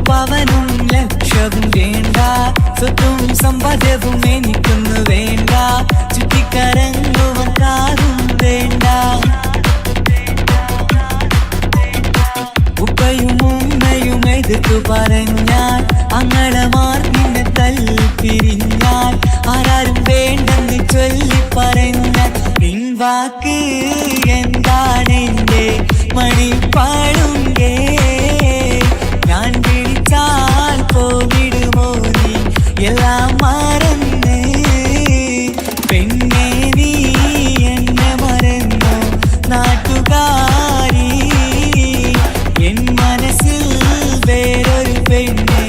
പവനും ലക്ഷവും വേണ്ട, സ്വത്തും സമ്പാദ്യവും എനിക്കൊന്നു വേണ്ട, ചുറ്റിക്കറങ്ങുവാൻ കാറും വേണ്ട. ഉപ്പയും ഉമ്മയും എതിർത്തു പറഞ്ഞാൽ, അങ്ങളമാർ നിന്നെ തല്ലിപ്പിരിഞ്ഞാൽ, ആരാരും വേണ്ടെന്ന് ചൊല്ലി പറഞ്ഞാൽ, പിൻവാക്ക് എന്താണെന്റെ മണിപ്പാടുങ്കേ. ഞാൻ വിളിച്ചാൽ പോവിടുമോ നീ എല്ലാം മറന്ന്? പെണ്ണേ നീ എന്നെ മറന്നു നാട്ടുകാരി, എൻ മനസ്സിൽ വേറൊരു പെണ്ണ്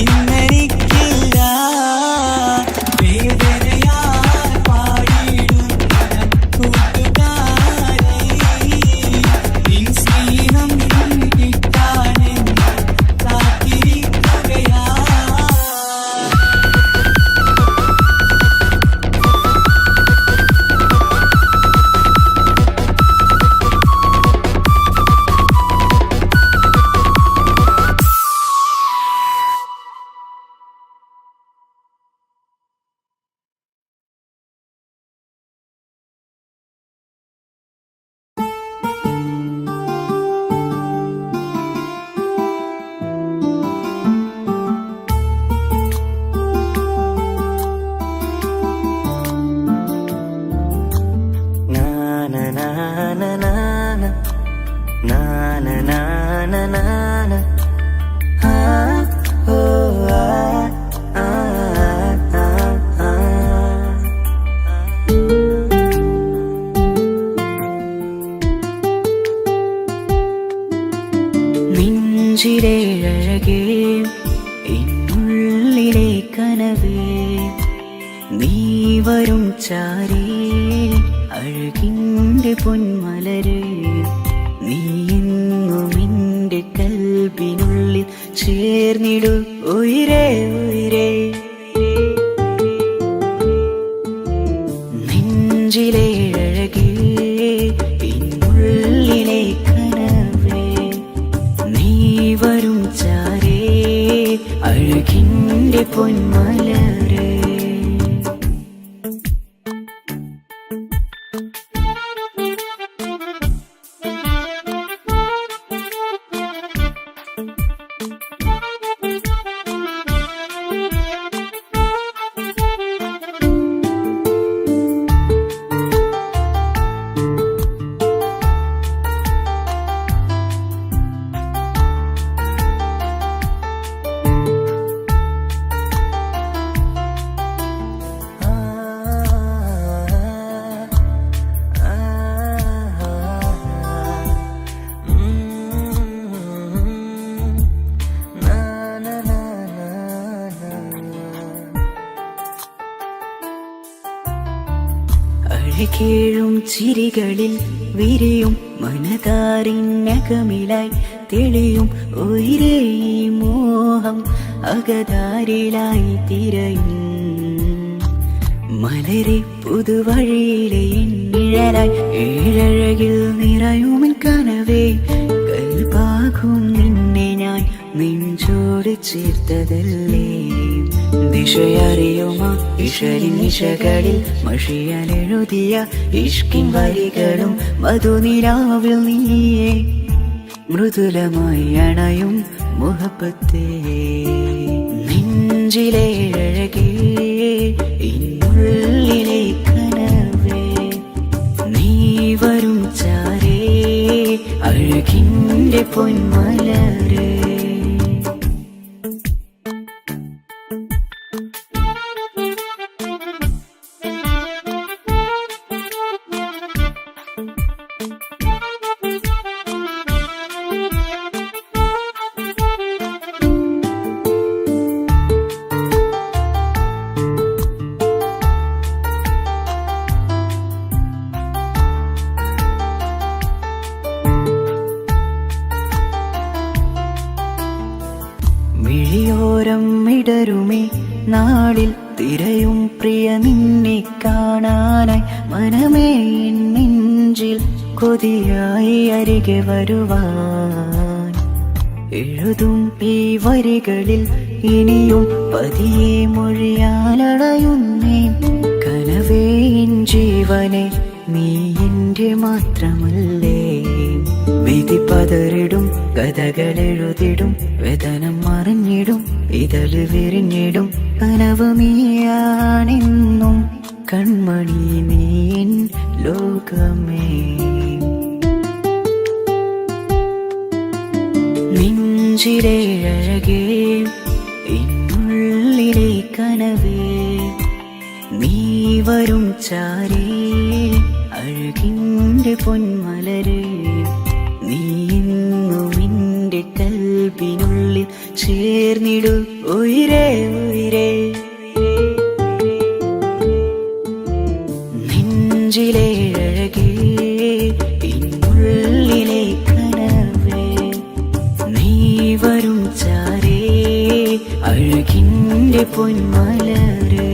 ഇന്നെനിക്കില്ല. വേദനയാൽ പാടിയിടുന്ന കൂട്ടുകാരി, നിൻ സ്നേഹം കിട്ടാനെന്ന് കാത്തിരിക്കുകയാ. നെഞ്ചിലെ അഴകേ, എന്നുള്ളിലെ കനവേ, നീ വരും ചാരേ അഴകിൻ്റെ പൊന്മലരേ, നീ എന്നും എൻ്റെ കൽബിനുള്ളിൽ ചേർന്നിടു ഉയിരേ ഉയിരേ. നെഞ്ചിലെ അഴകേ, എന്നുള്ളിലെ കനവേ, നീ വരും ചാരേ അഴകിൻ്റെ പൊന്മലരേ. അഴകേഴും ചിരികളിൽ വിരിയും മനതാരിനകമിലായി തെളിയും ഉയിരേ മോഹം അകതാരിലായി തിരയും. മലരെ പുതുവഴിയിലെ നിഴലായി ഏഴഴകിൽ നിറയുമൻ കനവേ, കൽപാകും നിന്നെ ഞാൻ നെഞ്ചോട് ചേർത്തതല്ലേ. ദിശയറിയുമ ഇഷലിൻ നിശകളിൽ മഷിയാലെഴുതിയ ഇഷ്കിൻ വരികളും മധുനിലാവിൽ നീയേ മൃദുലമായി അണയും മുഹബത്തേ. നെഞ്ചിലെ അഴകേ, ഇന്നുള്ളിലെ കനവേ, നീ വരും ചാരേ അഴകിൻ്റെ പൊന്മലരേ. മിഴിയോരം ഇടരുമേ നാളിൽ തിരയും പ്രിയ നിന്നെ കാണാനായി മനമേ എൻ നെഞ്ചിൽ കൊതിയായി അരികെ വരുവാൻ എഴുതും ഈ വരികളിൽ ഇനിയും പതിയെ മൊഴിയാലടയുന്നേ കനവേ എൻ ജീവനെ നീ എന്റെ മാത്രമല്ലേ വിധി പതറിടും കഥകളെഴുതിടും വേദനം മറിഞ്ഞിടും ഇതള് വിരിഞ്ഞിടും കനവ് നീയാണെന്നും കൺമണി നീ എൻ ലോകമേ നെഞ്ചിലെ അഴകേ എന്നുള്ളിലെ കനവേ നീ വരും ചാരേ അഴകിന്റെ പൊന്മലരേ നീ എന്നും എന്റെ കൽബിനുള്ളിൽ ചേർന്നിടു ഉയിരേ ഉയിരേ നെഞ്ചിലെ അഴകേ എന്നുള്ളിലെ കനവേ നീ വരും ചാരേ അഴകിന്റെ പൊന്മലരേ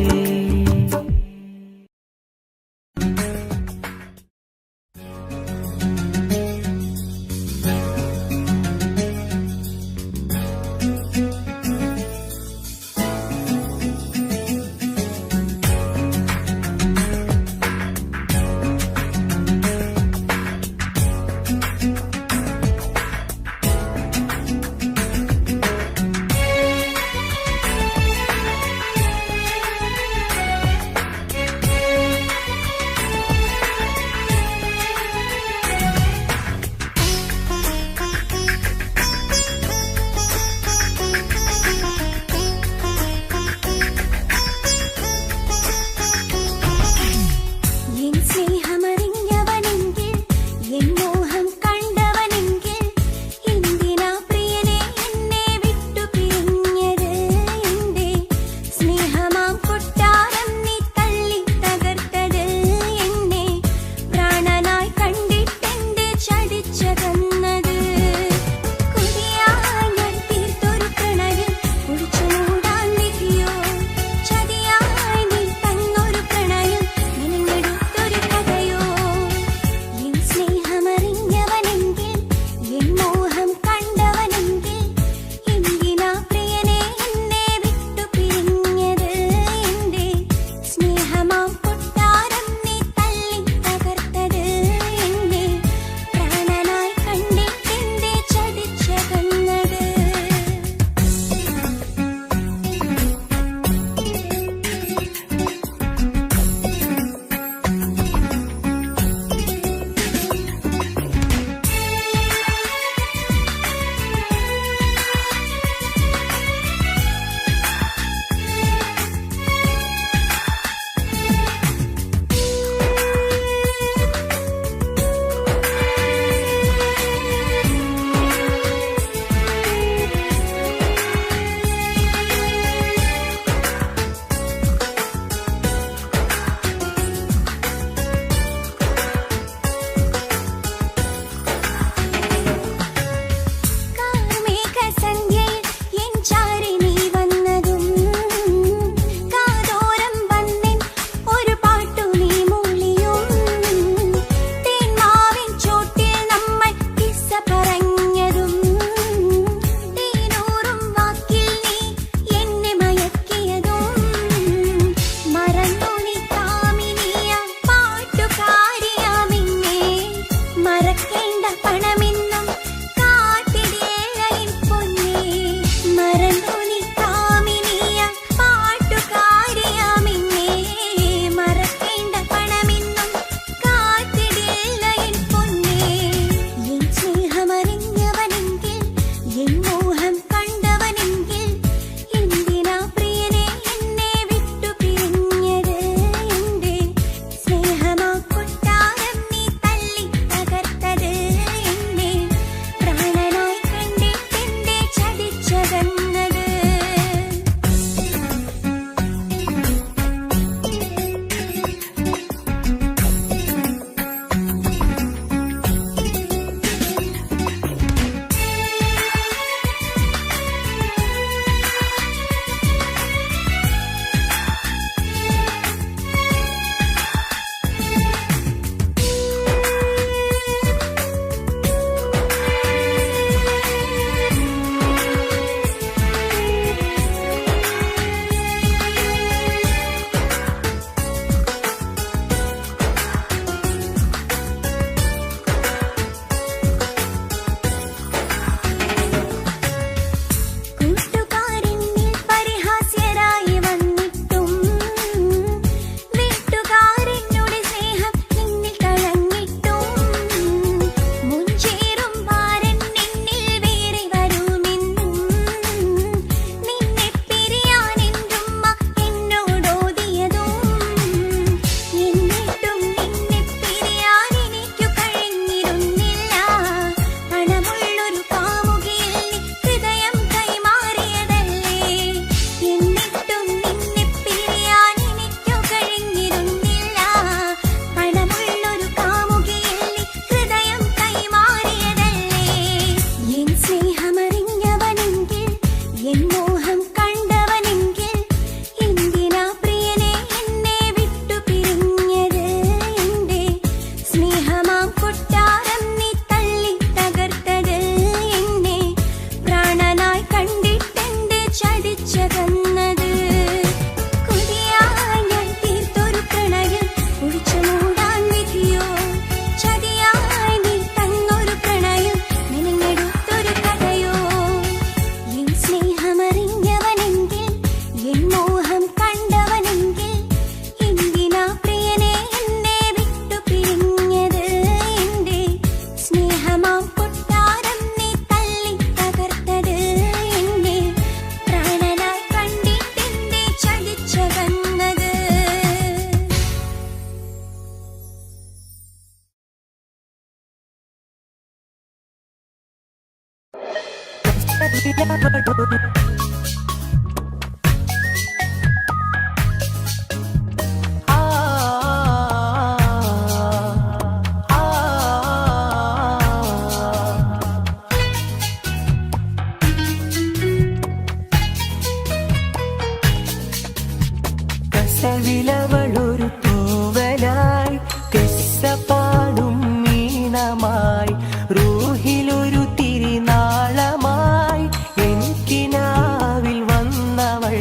കസവിലവളൊരു തൂവലായി കെസ്സപ്പാടും മീനമായി റൂഹിലൊരു തിരിനാളമായി എനിക്കിനാവിൽ വന്നവൾ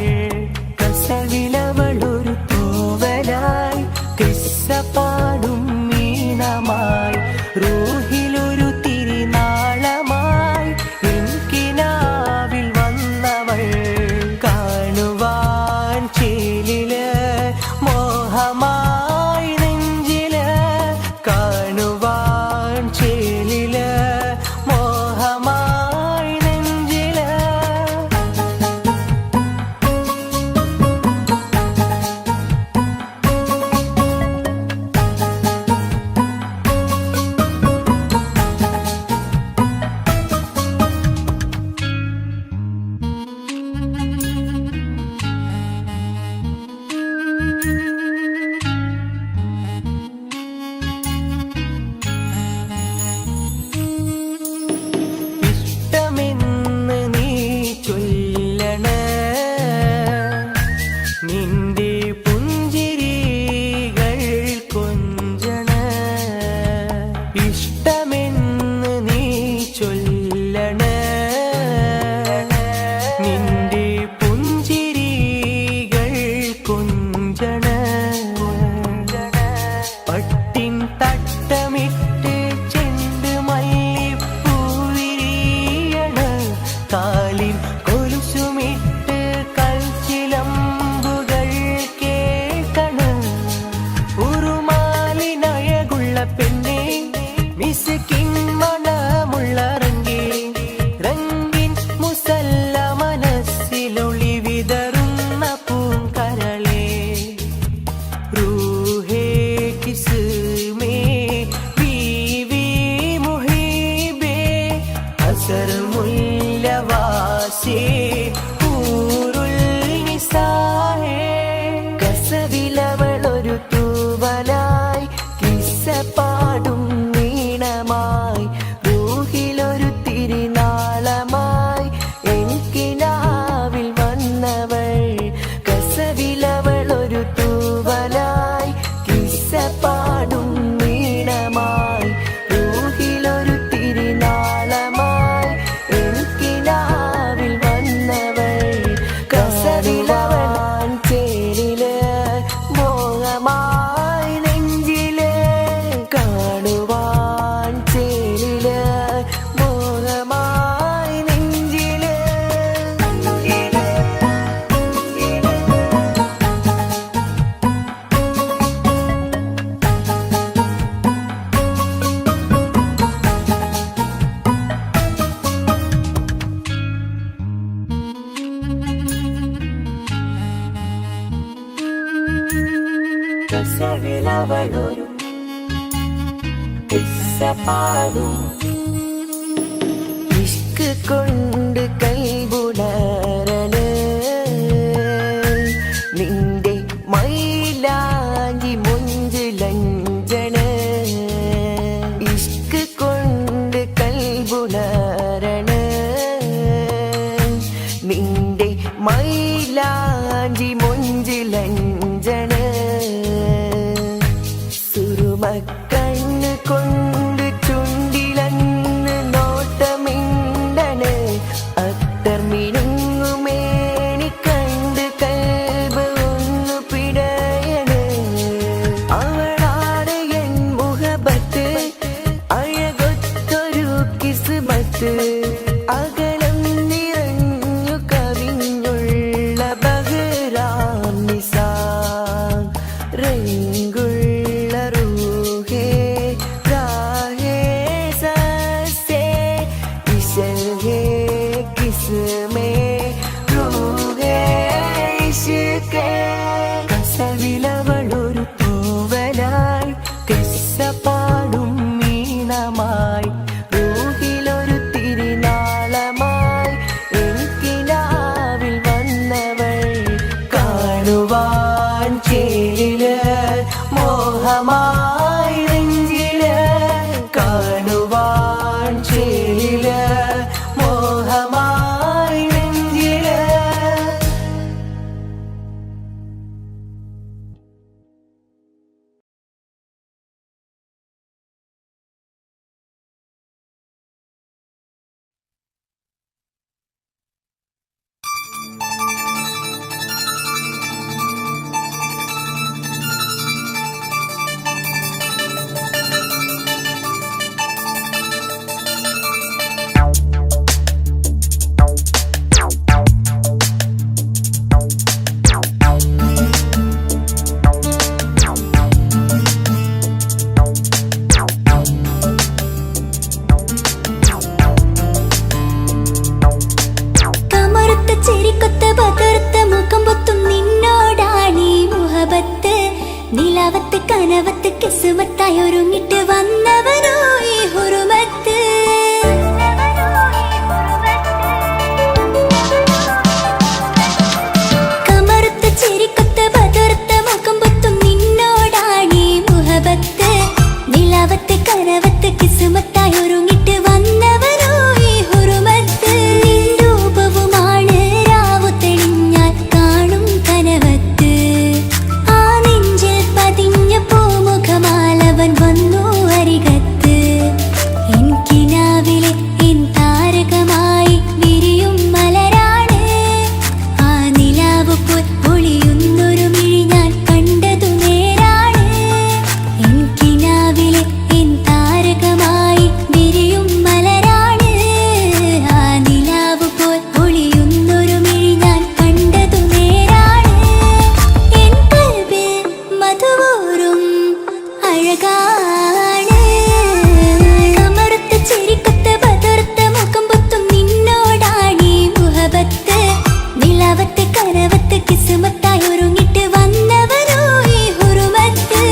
കസവിലവളൊരു തൂവലായി കെസ്സപ്പാടും മീനമായി റൂഹിലൊരു തിരിനാളമായി എനിക്കിനാവിൽ വന്നവൾ കാണുവാൻ ചേലില് മോഹമായി നെഞ്ചില് കാണുവാൻ ചേലില് മോഹമായി നെഞ്ചില് ഇഷ്ടമെന്ന് നീ ചൊല്ലണേ നിന്റെ പുഞ്ചിരികൾ കൊഞ്ചണേ ഇഷ്ടമെന്ന് നീ ചൊല്ലണേ നിന്റെ പുഞ്ചിരികൾ കൊഞ്ചണേ പട്ടിൻ തട്ടമിട്ട് ചെണ്ട് മല്ലിപ്പൂവിരിയണ് കാലിൽ കൊലുസുമിട്ട് കൽച്ചിലമ്പുകൾ കേൾക്കണ് ഉറുമാലിനഴകുള്ള പെണ്ണെ മിസ്കിൻ മണമുള്ള റംഗിൻ മുസല്ല മനസ്സിലൊളി വിതറുന്ന പൂങ്കരളേ रूहे किस्में बीवी मुहिबे असर मुल्लवासे ഊരുൽ നിസാഹേ കസവിലവളൊരു തൂവലായി കിസ്സപ്പാടും നീണമായി റൂഹിലൊരു തിരിനാളമായി എനിക്കിനാവിൽ വന്നവൾ കസവിലവളൊരു തൂവലായി കിസ്സപ്പാടും നീണമായി റൂഹിലൊരു തിരിനാളമായി എനിക്കിനാവിൽ വന്നവൾ കസവിലവളാൻ ചേരില് മോഹമായി നെഞ്ചില് കാണുവാൻ ചേരില് മോഹമായി നെഞ്ചില് കസവിലവളൊരു കിസ്സപ്പാടും ഇഷ്ക് കൊണ്ട് കൈബുണരണ നിന്റെ മൈലാഞ്ചി മുഞ്ചിലഞ്ചന ഇഷ്ക് കൊണ്ട് കൈബുണരണ നിന്റെ മൈലാഞ്ചി മുഞ്ചിലഞ്ചന സുറുമക്കണ്ണ് കൊണ്ട് ചുണ്ടിലന്ന് നോട്ടമിണ്ടണ് അത്തർ മിനുങ്ങുമേനി കണ്ട് കൽബ് ഒന്നു പിടയണ് അവളാണ് എൻ മുഹബത്ത് അഴകൊത്തൊരു കിസ്മത്ത് അകലം നിറഞ്ഞു കവിഞ്ഞുള്ള ബഹ്റാം നിസാ മോഹമായി നെഞ്ചില് കാണുവാൻ ചേലില് മോഹമായി നെഞ്ചില്. നിലാവത്ത് കനവത്ത് കിസ്മത്തായി ഒരുങ്ങിട്ട് വന്നവനോ ഈ ഹുറുമത്ത്. കമറുത്ത ചിരിക്കൊത്ത ബദർത്ത മുഖം പൊത്തും നിന്നോടാണീ മുഹബത്ത്. നിലാവത്ത് കനവത്ത് കിസ്മത്തായി ഒരുങ്ങിട്ട് വന്നവനോ ഈ ഹുറുമത്ത്. രൂപവുമാണ് രാവു തെളിഞ്ഞാൽ കാണും കനവത്ത്. പൂമുഖമാലവൻ വന്നു അരികത്ത്. എൻ കിനാവിലെ എൻ താരകമായി വിരിയും മലരാണ്. ആ നിലാവ് പോൽ ഒളിയുന്നൊരു മിഴി ഞാൻ കണ്ടതു നേരാണ്. എൻ കിനാവിലെ എൻ താരകമായി വിരിയും മലരാണ്. ആ നിലാവ് പോൽ ഒളിയുന്നൊരു മിഴി ഞാൻ കണ്ടതു നേരാണ്. എൻ കൽബിൽ മധുവൂറും അഴകാണ്. കമറുത്ത ചിരിക്കൊത്ത ബദർത്ത മുഖം പൊത്തും നിന്നോടാണീ മുഹബത്ത്. നിലാവത്ത് കനവത്ത് കിസ്മത്തായി ഒരുങ്ങിട്ട് വന്നവനോ ഈ ഹുറുമത്ത്.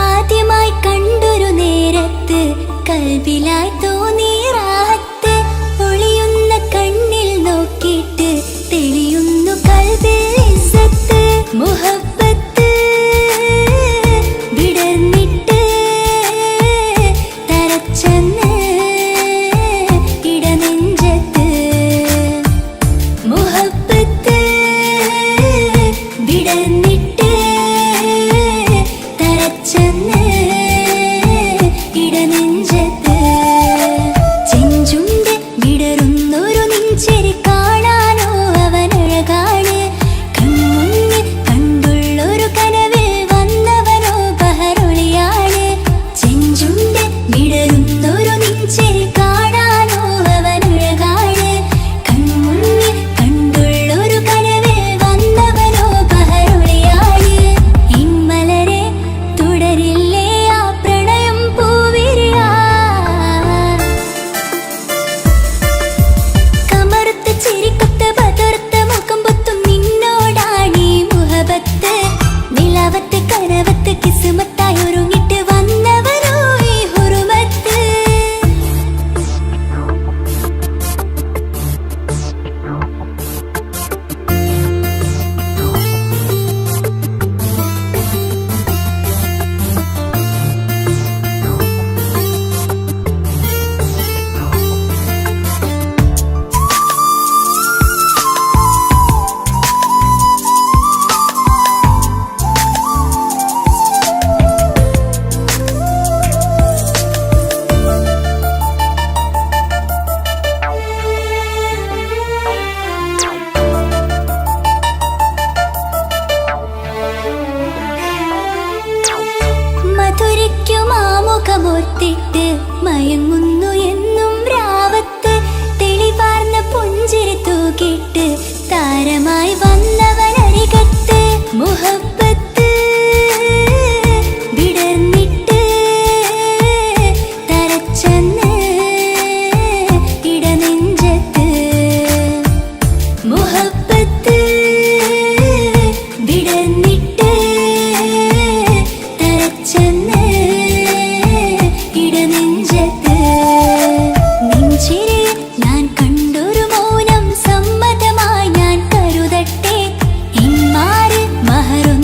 ആദ്യമായി കണ്ടൊരു നേരത്ത് കൽബിലായി തോന്നി റാഹത്ത്. ഒളിയുന്ന കണ്ണിൽ നോക്കിയിട്ട് തെളിയുന്നു കൽബിൽ ഇസ്സത്ത്. മുഹബ്ബത്ത് വിടർന്നിട്ട് തരച്ചെന്ന് ഇടനെഞ്ചത്ത്. മുഹബ്ബത്ത് വിടർന്നിട്ട് തരച്ചെന്ന് ഇടനെഞ്ചത്ത്. മുഖമോർത്തിട്ട് മയങ്ങുന്നു എന്നും രാവത്ത് തെളിവാർന്ന പുഞ്ചിരി തൂക്കിട്ട് താരമായി വന്നവനരികത്ത് മുഹബത്ത് വിടർന്നിട്ട് തരച്ചന്ന് ഇടനെഞ്ചത്ത് മുഹബത്ത് വിടർന്നിട്ട് തരച്ചന്ന് ഇടനെഞ്ചത്ത് നെഞ്ചിരിൽ ഞാൻ കണ്ടൊരു മൗനം സമ്മതമായി ഞാൻ കരുതട്ടെ ഇമ്മാര് മഹറും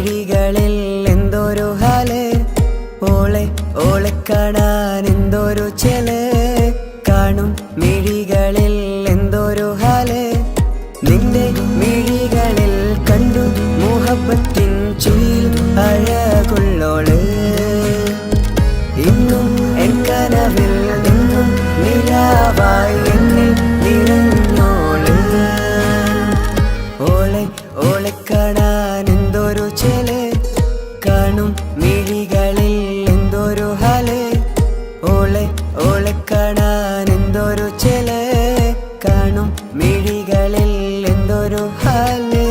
മിഴികളിൽ എന്തൊരു ഹാല് ഓളെ ഓളെ കാണാൻ എന്തൊരു ചെല് കാണും മിഴികളിൽ എന്തൊരു ഹാല് നിന്റെ മിഴികളിൽ കണ്ടു മുഹബത്തിൻ ചുയിൽ അഴകുള്ളോള് ഇന്നും എൻ കനവിൽ നിന്നും നിലാവായി എന്നിൽ നിറഞ്ഞോള് ഓളെ ഓളെ കാണാൻ എന്തൊരു ചെല് കാണും മിഴികളിൽ എന്തൊരു ഹാല് ഓളെ ഓളെ കാണാൻ എന്തൊരു ചെല് കാണും മിഴികളിൽ എന്തൊരു ഹാല്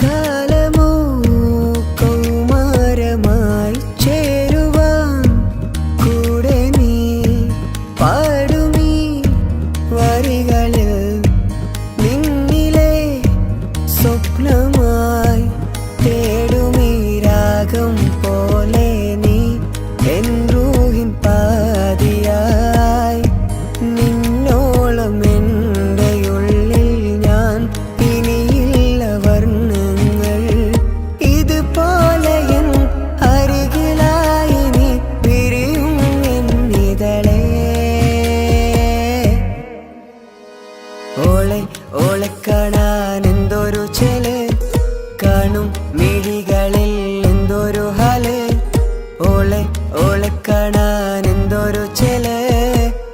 കാലമോ കൗമാരമായി ചേരുവാൻ കൂടെ നീ പാടുമീ വരികളിൽ നിന്നിലെ സ്വപ്നമായി തേടുമീ രാഗം പോലെ നീ എൻ റൂഹിൻ പാതിയായി നിന്നോളം എൻ്റെ ഉള്ളിൽ ഞാൻ ഇനിയില്ല വർണ്ണങ്ങൾ ഇതുപോലെ എൻ അരികിലായി നീ പിരിയും എന്നിതളേ ഓളെ ഓളെ കാണാൻ എന്തൊരു ചെല് കാണും മിഴികളിൽ എന്തൊരു ഹാല് ഓളെ ഓളെ കാണാൻ എന്തൊരു ചെല്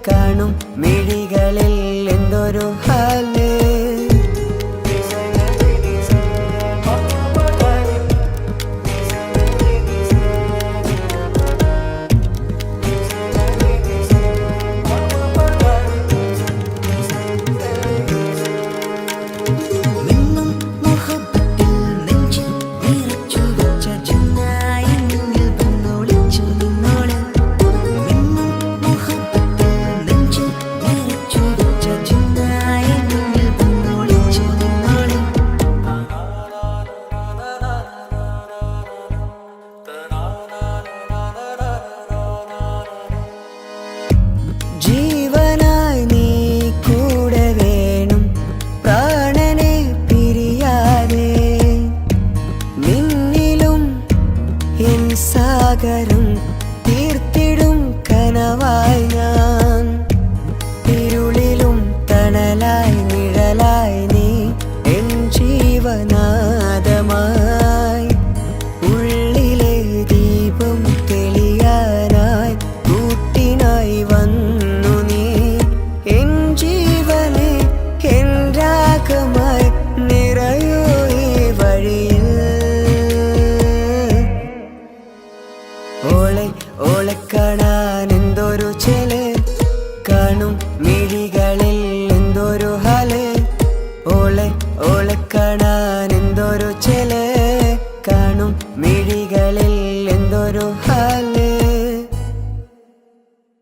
കാണും മിഴികളിൽ എന്തൊരു ഹാല് ജീവനായി നീ കൂടെ വേണം പ്രാണനെ പിരിയാതെ നിന്നിലും എൻ സാഗരം തീർത്തിടും കനവായി ഞാൻ ഇരുളിലും തണലായി നിഴലായി നീ എൻ ജീവനാദമായി ഉള്ളിലെ ദീപം തെളിയാനായി കൂട്ടിനായി വന്നു നീ എൻ ജീവനെ എൻ രാഗമായി നിറയോ ഈ വഴിയിൽ ഓളെ ഓളെ കാണാൻ എന്തൊരു ചെല് കാണും മിഴികളിൽ എന്തൊരു ഹാല് ഓളെ ഓളെ കാണാൻ എന്തൊരു ചെല് കാണും മിഴികളിൽ എന്തൊരു ഹാല്